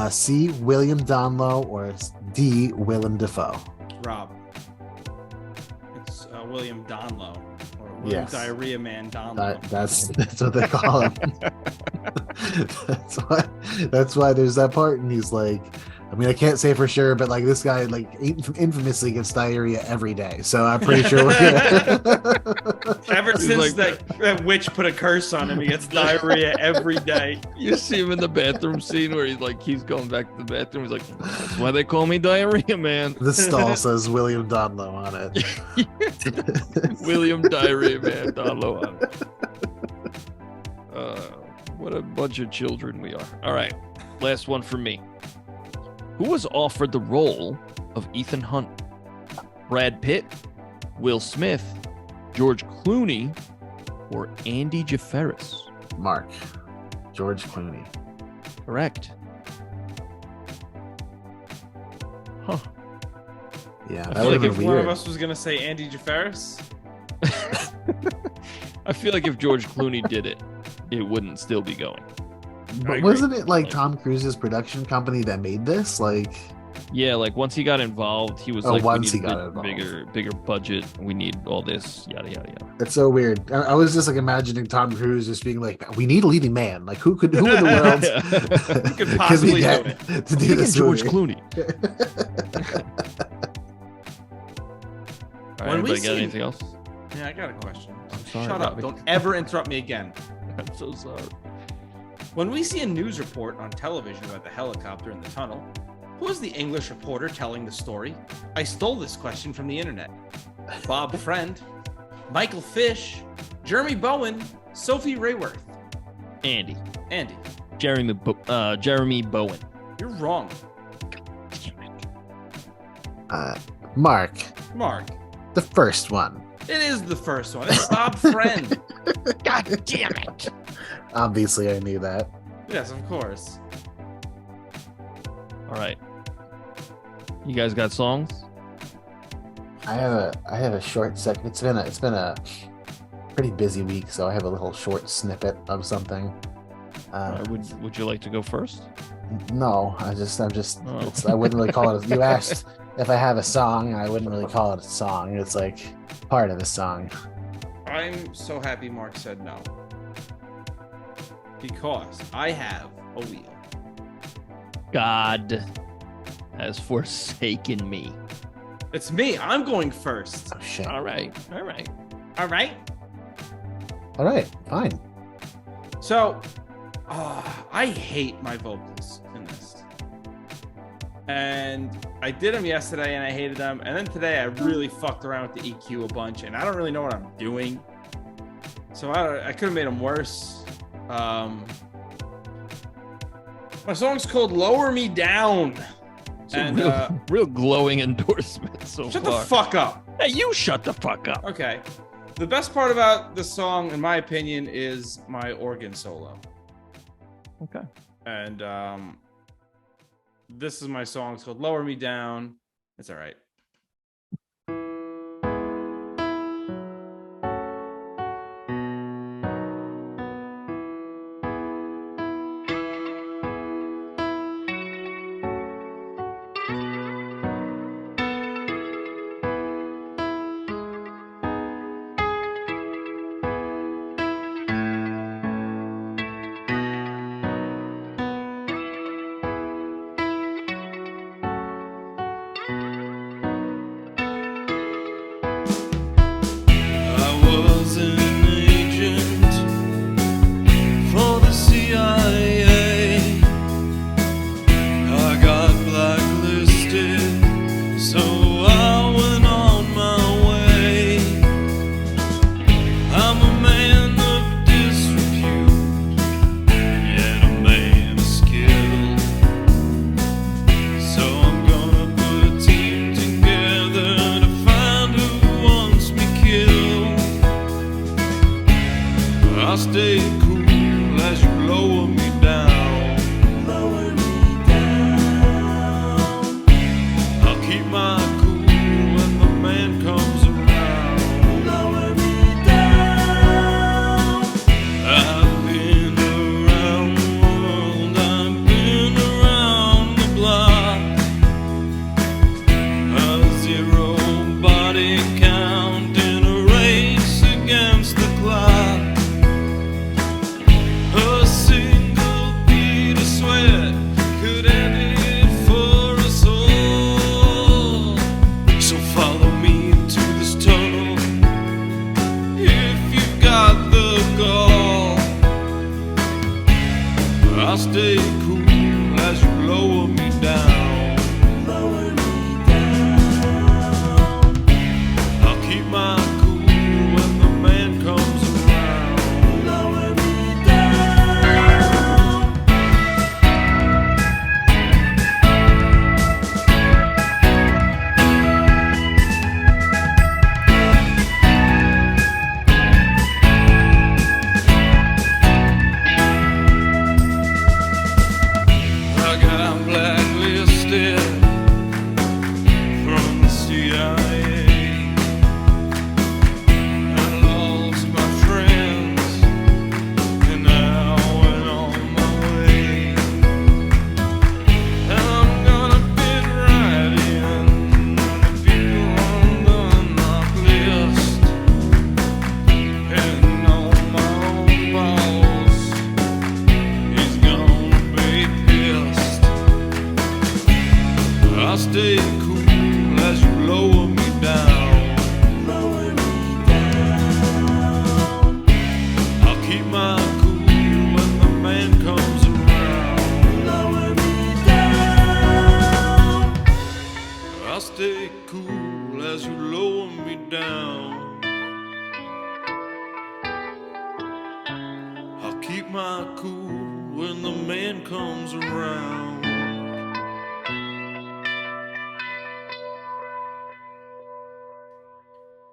C. William Donlow, or D. Willem Dafoe? Rob. It's William Donlow. Or William Yes. Diarrhea Man Donlow. That's what they call him. That's why there's that part, and he's like, I mean, I can't say for sure, but like this guy like infamously gets diarrhea every day, so I'm pretty sure. Ever since that witch put a curse on him, he gets diarrhea every day. You see him in the bathroom scene where he's going back to the bathroom. He's like, that's why they call me Diarrhea Man. The stall says William Donlow on it. William Diarrhea Man Donlow on it. What a bunch of children we are. All right, last one for me. Who was offered the role of Ethan Hunt? Brad Pitt, Will Smith, George Clooney, or Andy Jafaris? Mark. George Clooney. Correct. Huh. Yeah, I that feel would like have If been one weird. of us was gonna say Andy Jafaris, I feel like if George Clooney did it, it wouldn't still be going. But wasn't it like Tom Cruise's production company that made this? Like, Yeah, like once he got involved, he was Oh, like, once we he need got a involved. bigger budget. We need all this, yada yada yada. it's so weird. I was just like imagining Tom Cruise just being like, "We need a leading man. Like, who in the world who could could possibly we do get it? to do this George movie?" Clooney. All right, When we anybody got see- anything else? Yeah, I got a question. I'm sorry, Shut up! Robbie. Don't ever interrupt me again. I'm so sorry. When we see a news report on television about the helicopter in the tunnel, who is the English reporter telling the story? I stole this question from the internet. Bob Friend, Michael Fish, Jeremy Bowen, Sophie Rayworth. Andy. Andy, Jeremy Bowen. you're wrong. Mark, Mark, the first one. it is the first one. It's Bob Friend. God damn it. Obviously, I knew that. Yes, of course. All right. You guys got songs? I have a short second. It's been a pretty busy week, so I have a little short snippet of something. Would you like to go first? No, I'm just. Oh. I wouldn't really call it. You asked if I have a song, I wouldn't really call it a song. It's like part of a song. I'm so happy Mark said no. Because I have a wheel. God has forsaken me. It's me. I'm going first. Oh shit! All right. All right. All right. All right, fine. So, I hate my vocals in this. And I did them yesterday and I hated them. And then today I really fucked around with the EQ a bunch and I don't really know what I'm doing. So I could have made them worse. My song's called Lower Me Down. And real glowing endorsement so shut far. the fuck up. Hey, you shut the fuck up. Okay. The best part about the song, in my opinion, is my organ solo. Okay. And this is my song. It's called Lower Me Down. It's all right.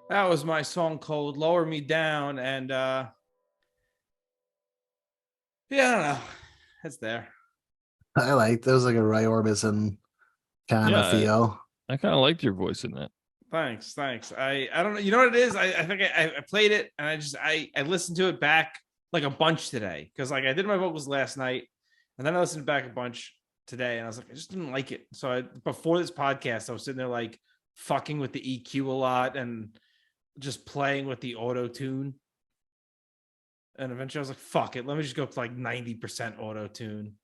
That was my song called Lower Me Down. And yeah, I don't know. It's there. I liked it. It was like a Roy Orbison kind of feel. I kind of liked your voice in that. Thanks. I don't know. You know what it is? I think I played it and I listened to it back like a bunch today. Because like I did my vocals last night and then I listened back a bunch today and I was like, I just didn't like it. So before this podcast, I was sitting there like fucking with the EQ a lot and just playing with the auto tune. And eventually I was like, fuck it. Let me just go to like 90% auto tune.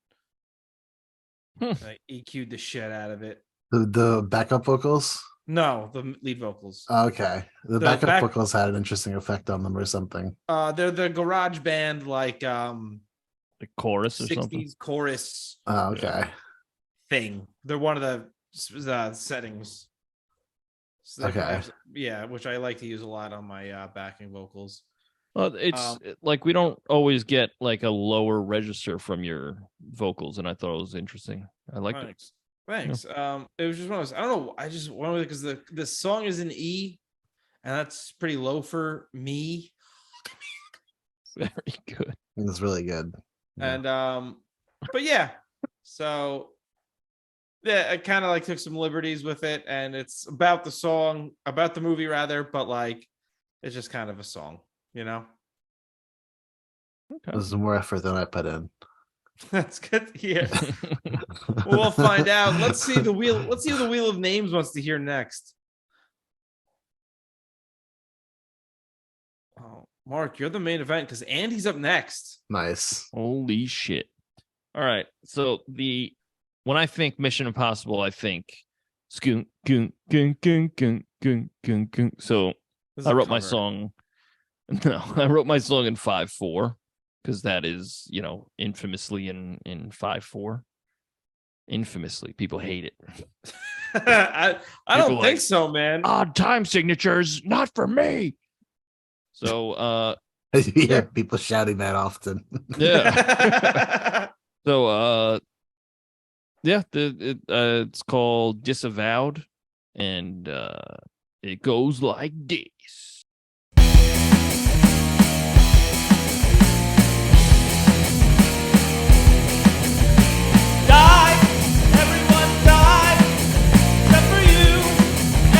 I EQ'd the shit out of it. The backup vocals? No, the lead vocals. Okay. The backup vocals had an interesting effect on them or something. They're the garage band, like The chorus or something. 60s chorus Oh, okay. thing. They're one of the settings. So Okay. which I like to use a lot on my backing vocals. Well, it's like we don't always get like a lower register from your vocals, and I thought it was interesting. I liked it. Thanks. It was just one of those. I don't know. I just went with it because the song is in E, and that's pretty low for me. Very good. It's really good. Yeah. And but yeah, so yeah, I kind of like took some liberties with it, and it's about the movie rather, but like it's just kind of a song, you know. Okay. This is more effort than I put in. That's good to hear. We'll find out. Let's see who the Wheel of Names wants to hear next. Oh, Mark, you're the main event because Andy's up next. Nice. Holy shit. All right. So when I think Mission Impossible, I think skoon, goon, goon, goon, goon, goon, goon, goon. So This is I a wrote my cover. song. No, I wrote my song in 5/4 because that is, infamously in 5/4. Infamously, people hate it. I don't People think like, so, man. Odd time signatures, not for me. So, You hear people shouting that often. yeah. So, it's called Disavowed, and it goes like this. Die, everyone die, except for you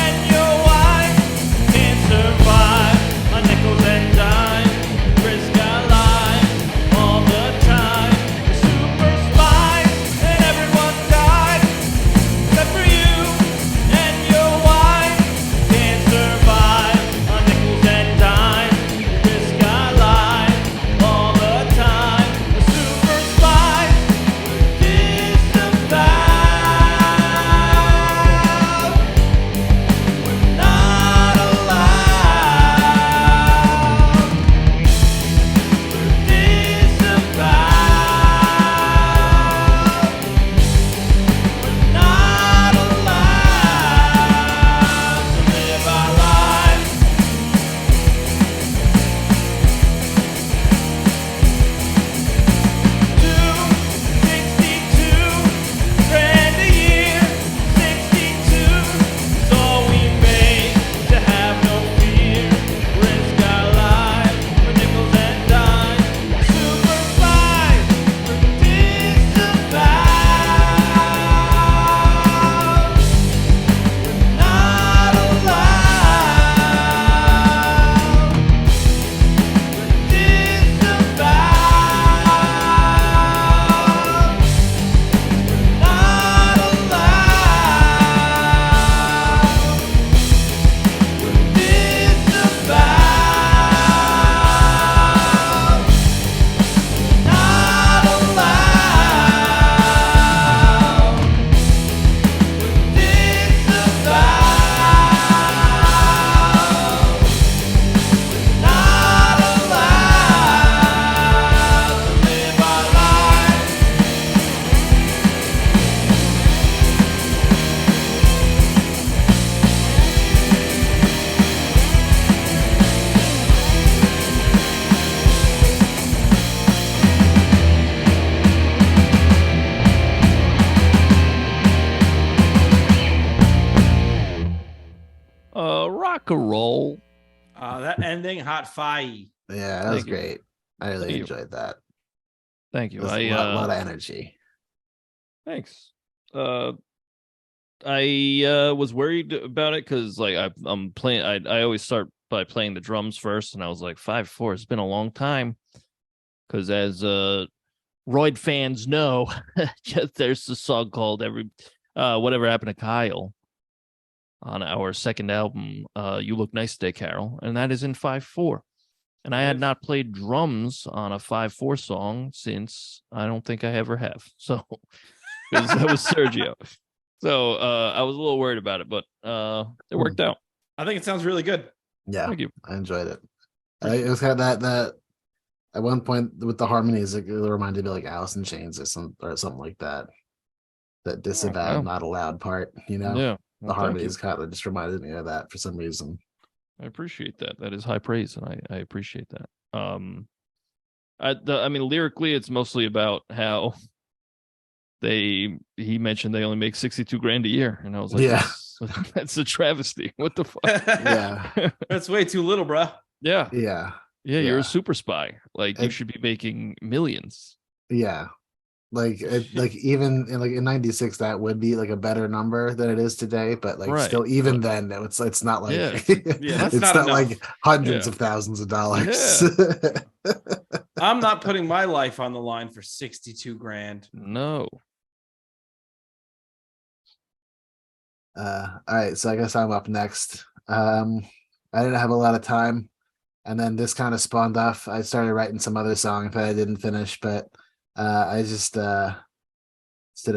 and your wife. Can't survive on nickels and dimes. Risk our lives all the time. Super spies and everyone died, except for you and your wife. Can't survive on nickels and dimes. Risk our lives all the time. Super spies. Rock and roll. That ending, hot fire. Yeah, that was Thank you. great. I really Thank you. enjoyed that. Thank you. It was a lot of energy. Thanks. I was worried about it because I'm playing. I always start by playing the drums first, and I was like 5/4. It's been a long time because as Royd fans know, there's a song called Whatever Happened to Kyle on our second album, You Look Nice Today, Carol, and that is in 5/4. And I had not played drums on a 5/4 song since I don't think I ever have. So because that was Sergio. So I was a little worried about it, but it worked out. I think it sounds really good. Yeah, Thank you. I enjoyed it. It was kind of that At one point with the harmonies, it reminded me like Alice in Chains or something like that. That disavowed, wow. not allowed part. You know, Yeah. the Well, thank you. harmonies kind of just reminded me of that for some reason. I appreciate that. That is high praise, and I appreciate that. I mean, lyrically, it's mostly about how he mentioned they only make 62 grand a year, and I was like, Yeah. that's a travesty. What the fuck? Yeah. That's way too little, bro. Yeah. Yeah. You're a super spy. Like you It- should be making millions. Yeah. Like even in 96 that would be like a better number than it is today, but like Right, still even but- then it's not like Yeah. Yeah, that's it's not not enough. like hundreds Yeah. of thousands of dollars. I'm not putting my life on the line for 62 grand. No. All right, so I guess I'm up next. I didn't have a lot of time, and then this kind of spawned off. I started writing some other song that I didn't finish, but I just did a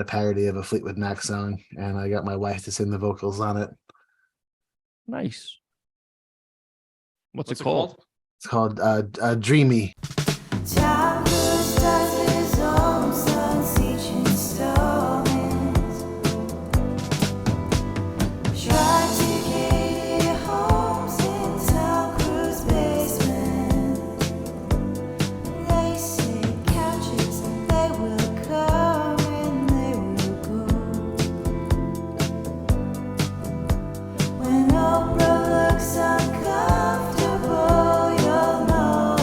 parody of a Fleetwood Mac song, and I got my wife to sing the vocals on it. Nice. What's What's it called? It's called Dreamy. Time does his own son's teaching stories. Try to get your homes in Tom Cruise basement. They say couches, they will come and they will go. When Oprah looks uncomfortable, you'll know.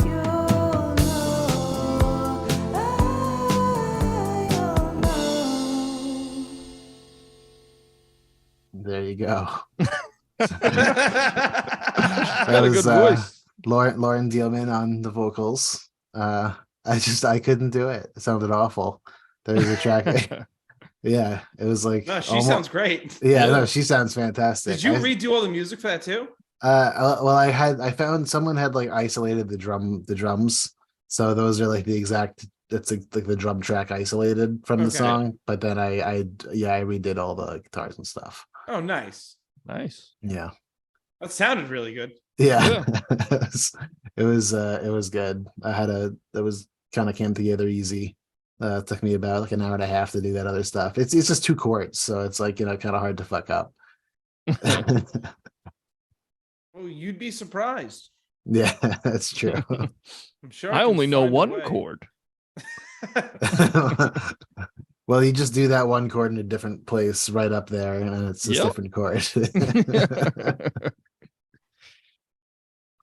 You'll know. You'll know. There you go. Got That a was, good voice. Lauren Dealman on the vocals. I couldn't do it. It sounded awful. There was a track. Yeah, it was like No, she sounds great. Yeah, Yeah. no, she sounds fantastic. Did you redo all the music for that too? Well, I found someone had like isolated the drums, so those are like the exact. It's like the drum track isolated from the Okay. song, but then I redid all the guitars and stuff. Oh, nice. Nice. Yeah, That sounded really good. yeah, it was good. That was kind of came together easy. It took me about like an hour and a half to do that other stuff. It's just 2 chords, so it's like kind of hard to fuck up. Oh, you'd be surprised. Yeah, that's true. I'm sure. I can only know find a one way. chord. Well, you just do that one chord in a different place right up there, and it's just Yep. different chord.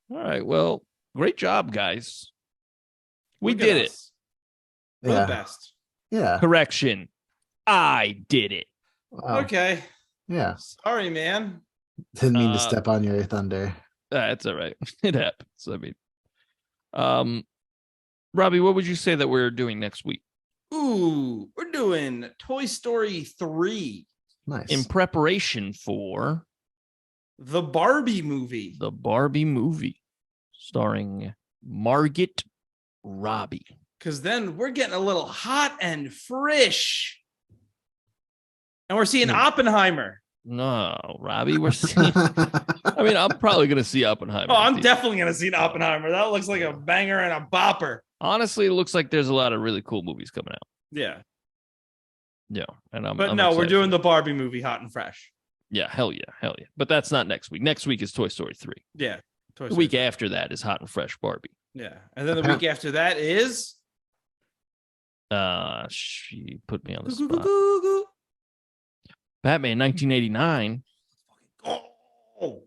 All right. Well, great job, guys. We Look at did it. us. We're the Yeah, best. yeah. Correction. I did it. Wow. Okay. Yeah, Sorry, man. didn't mean to step on your thunder. That's all right. It happens. I mean, Robbie, what would you say that we're doing next week? Ooh, we're doing Toy Story 3, Nice. In preparation for the Barbie movie. the Barbie movie starring Margot Robbie. Because then we're getting a little hot and fresh. And we're seeing Oppenheimer. No, Robbie, we're seeing. I mean, I'm probably going to see Oppenheimer. Oh, I'm definitely going to see Oppenheimer. That looks like a banger and a bopper. Honestly, it looks like there's a lot of really cool movies coming out. Yeah. Yeah. And I'm But I'm no, we're excited doing for the that. Barbie movie hot and fresh. Yeah, hell yeah. Hell yeah. But that's not next week. Next week is Toy Story 3. Yeah. Toy The Story week 3. after that is Hot and Fresh Barbie. Yeah. And then the week after that is She put me on the spot. Batman 1989. Oh.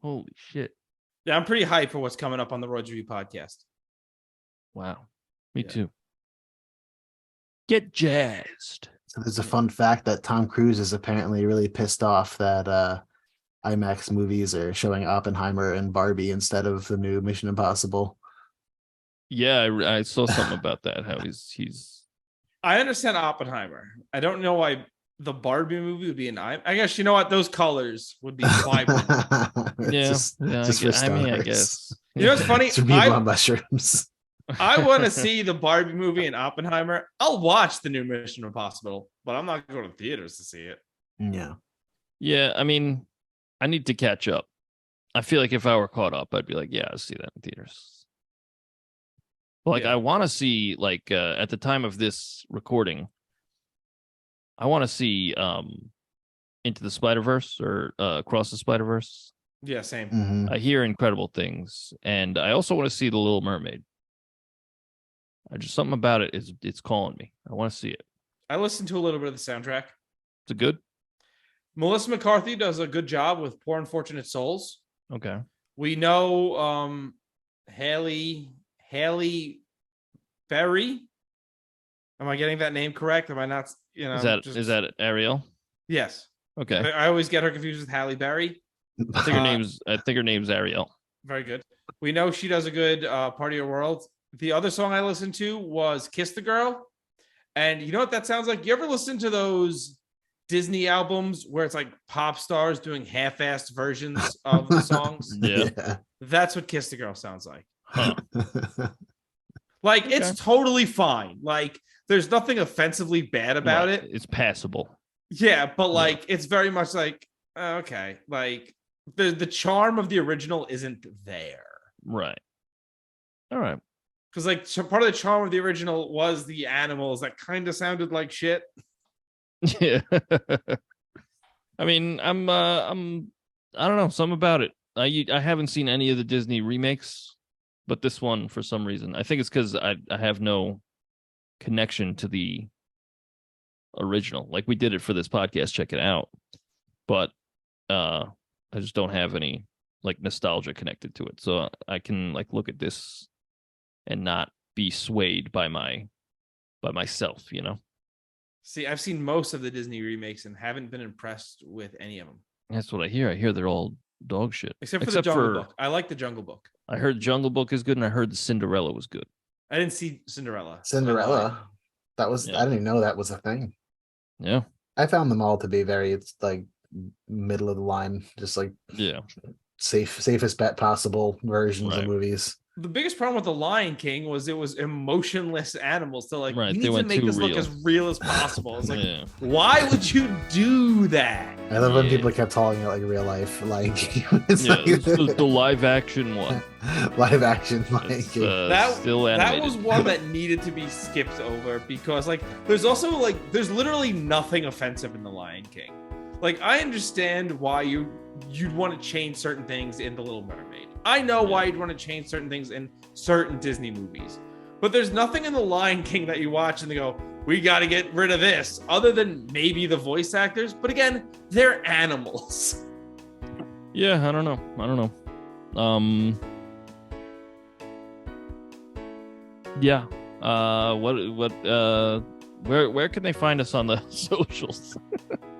Holy shit. Yeah, I'm pretty hyped for what's coming up on the Royds Review podcast. Wow. Me Yeah. too. Get jazzed. So there's a fun fact that Tom Cruise is apparently really pissed off that IMAX movies are showing Oppenheimer and Barbie instead of the new Mission Impossible. Yeah, I saw something about that. How he's I understand Oppenheimer. I don't know why the Barbie movie would be an I guess you know what? Those colors would be vibrant. yeah. Just yeah, for I mean, I stars. guess. You know what's funny? For people on mushrooms. I want to see the Barbie movie and Oppenheimer. I'll watch the new Mission Impossible, but I'm not going to theaters to see it. Yeah. Yeah, I mean, I need to catch up. I feel like if I were caught up, I'd be like, yeah, I'll see that in theaters. But like, Yeah. I want to see like at the time of this recording, I want to see Into the Spider-Verse or Across the Spider-Verse. Yeah, same. Mhm. I hear incredible things, and I also want to see The Little Mermaid. I just something about it is it's calling me. I want to see it. I listened to a little bit of the soundtrack. Is it good? Melissa McCarthy does a good job with Poor Unfortunate Souls. Okay. We know Haley Berry. Am I getting that name correct? Am I not? You know, Is that Ariel? Yes. Okay. I always get her confused with Halle Berry. I think her name's Ariel. Very good. We know she does a good Part of Your World. The other song I listened to was Kiss the Girl. And you know what that sounds like? You ever listen to those Disney albums where it's like pop stars doing half-assed versions of the songs? Yeah. That's what Kiss the Girl sounds like. Huh. Like, Okay. it's totally fine. Like, there's nothing offensively bad about Right. it. It's passable. Yeah, but like, it's very much like, okay, like the charm of the original isn't there. Right. All right. Because like part of the charm of the original was the animals that kind of sounded like shit. Yeah. I mean, I don't know, something about it. I haven't seen any of the Disney remakes, but this one for some reason. I think it's because I have no connection to the original. Like we did it for this podcast, check it out. But I just don't have any like nostalgia connected to it. So I can like look at this and not be swayed by myself, you know? See, I've seen most of the Disney remakes and haven't been impressed with any of them. That's what I hear. I hear they're all dog shit. Except for the Jungle Book. I like the Jungle Book. I heard Jungle Book is good, and I heard the Cinderella was good. I didn't see Cinderella. Cinderella. That was Yeah. I didn't even know that was a thing. Yeah. I found them all to be it's like middle of the line, just like Yeah. safest bet possible versions Right. of movies. The biggest problem with The Lion King was it was emotionless animals. So like, Right, you they need to went make too this look real. as real as possible. It's like, Yeah. why would you do that? I love when Yeah. people kept calling it like real life, like it's Yeah, like it's the live action one. live action like It's, That still animated. That was one that needed to be skipped over because like there's also like there's literally nothing offensive in The Lion King. Like I understand why you'd want to change certain things in The Little Mermaid. I know why you'd want to change certain things in certain Disney movies. But there's nothing in The Lion King that you watch and they go, we got to get rid of this, other than maybe the voice actors. But again, they're animals. Yeah, I don't know. Yeah. Where can they find us on the socials?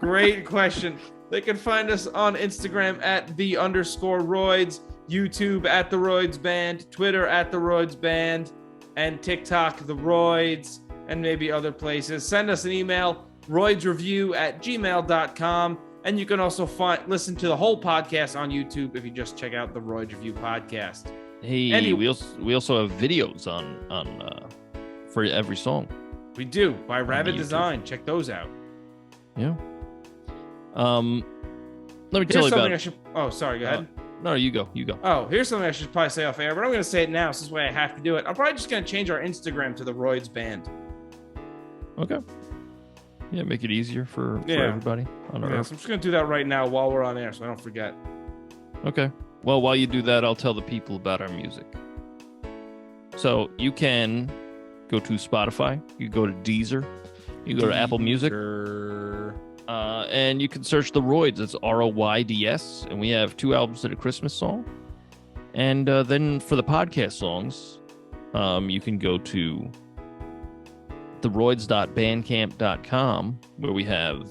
Great question. They can find us on Instagram at @the_Royds, YouTube at the Royds Band, Twitter at the Royds Band, and TikTok the Royds, and maybe other places. Send us an email, roydsreview@gmail.com. And you can also listen to the whole podcast on YouTube if you just check out the Royds Review podcast. Hey, we also have videos on for every song. We do by Rabbit YouTube. Design. Check those out. Yeah. Let me tell Here's you something about. I should. Oh, sorry. Go ahead. No, you go. Oh, here's something I should probably say off air, but I'm going to say it now. This is the way I have to do it. I'm probably just going to change our Instagram to the Royds Band. Okay. Yeah, make it easier for Yeah. everybody on Yeah, Earth. so I'm just going to do that right now while we're on air so I don't forget. Okay. Well, while you do that, I'll tell the people about our music. So you can go to Spotify, you go to Deezer, you go to Apple Music, and you can search the Royds. It's ROYDS, and we have 2 albums and a Christmas song. And then for the podcast songs, you can go to theroyds.bandcamp.com, where we have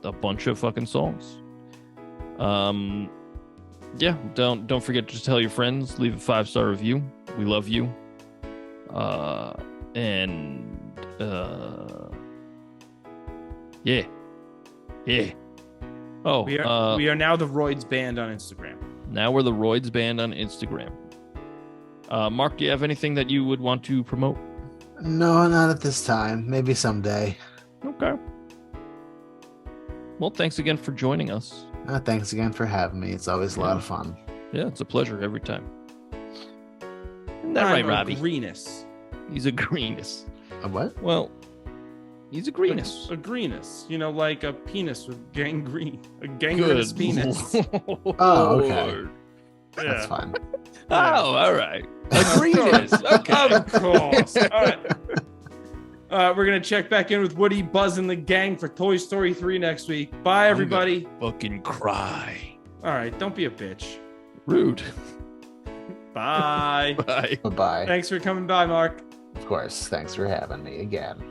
a bunch of fucking songs. Yeah, don't forget to tell your friends, leave a 5-star review. We love you. Yeah. Oh, We are now the Royds Band on Instagram. now we're the Royds Band on Instagram. Mark, do you have anything that you would want to promote? No, not at this time. Maybe someday. Okay. Well, thanks again for joining us. Thanks again for having me. It's always a lot of fun. Yeah, it's a pleasure every time. Isn't that right, I'm a Robbie? Greenus. He's a greenus. A what? Well, he's a greenus. A greenus. You know, like a penis with gangrene. A gangrenous penis. Oh, okay. Yeah. That's fine. Oh, all right. A greenus. Okay. Of course. All right. We're going to check back in with Woody, Buzz, and the gang for Toy Story 3 next week. Bye, everybody. Fucking cry. All right. Don't be a bitch. Rude. Bye. Bye. Bye-bye. Thanks for coming by, Mark. Of course. Thanks for having me again.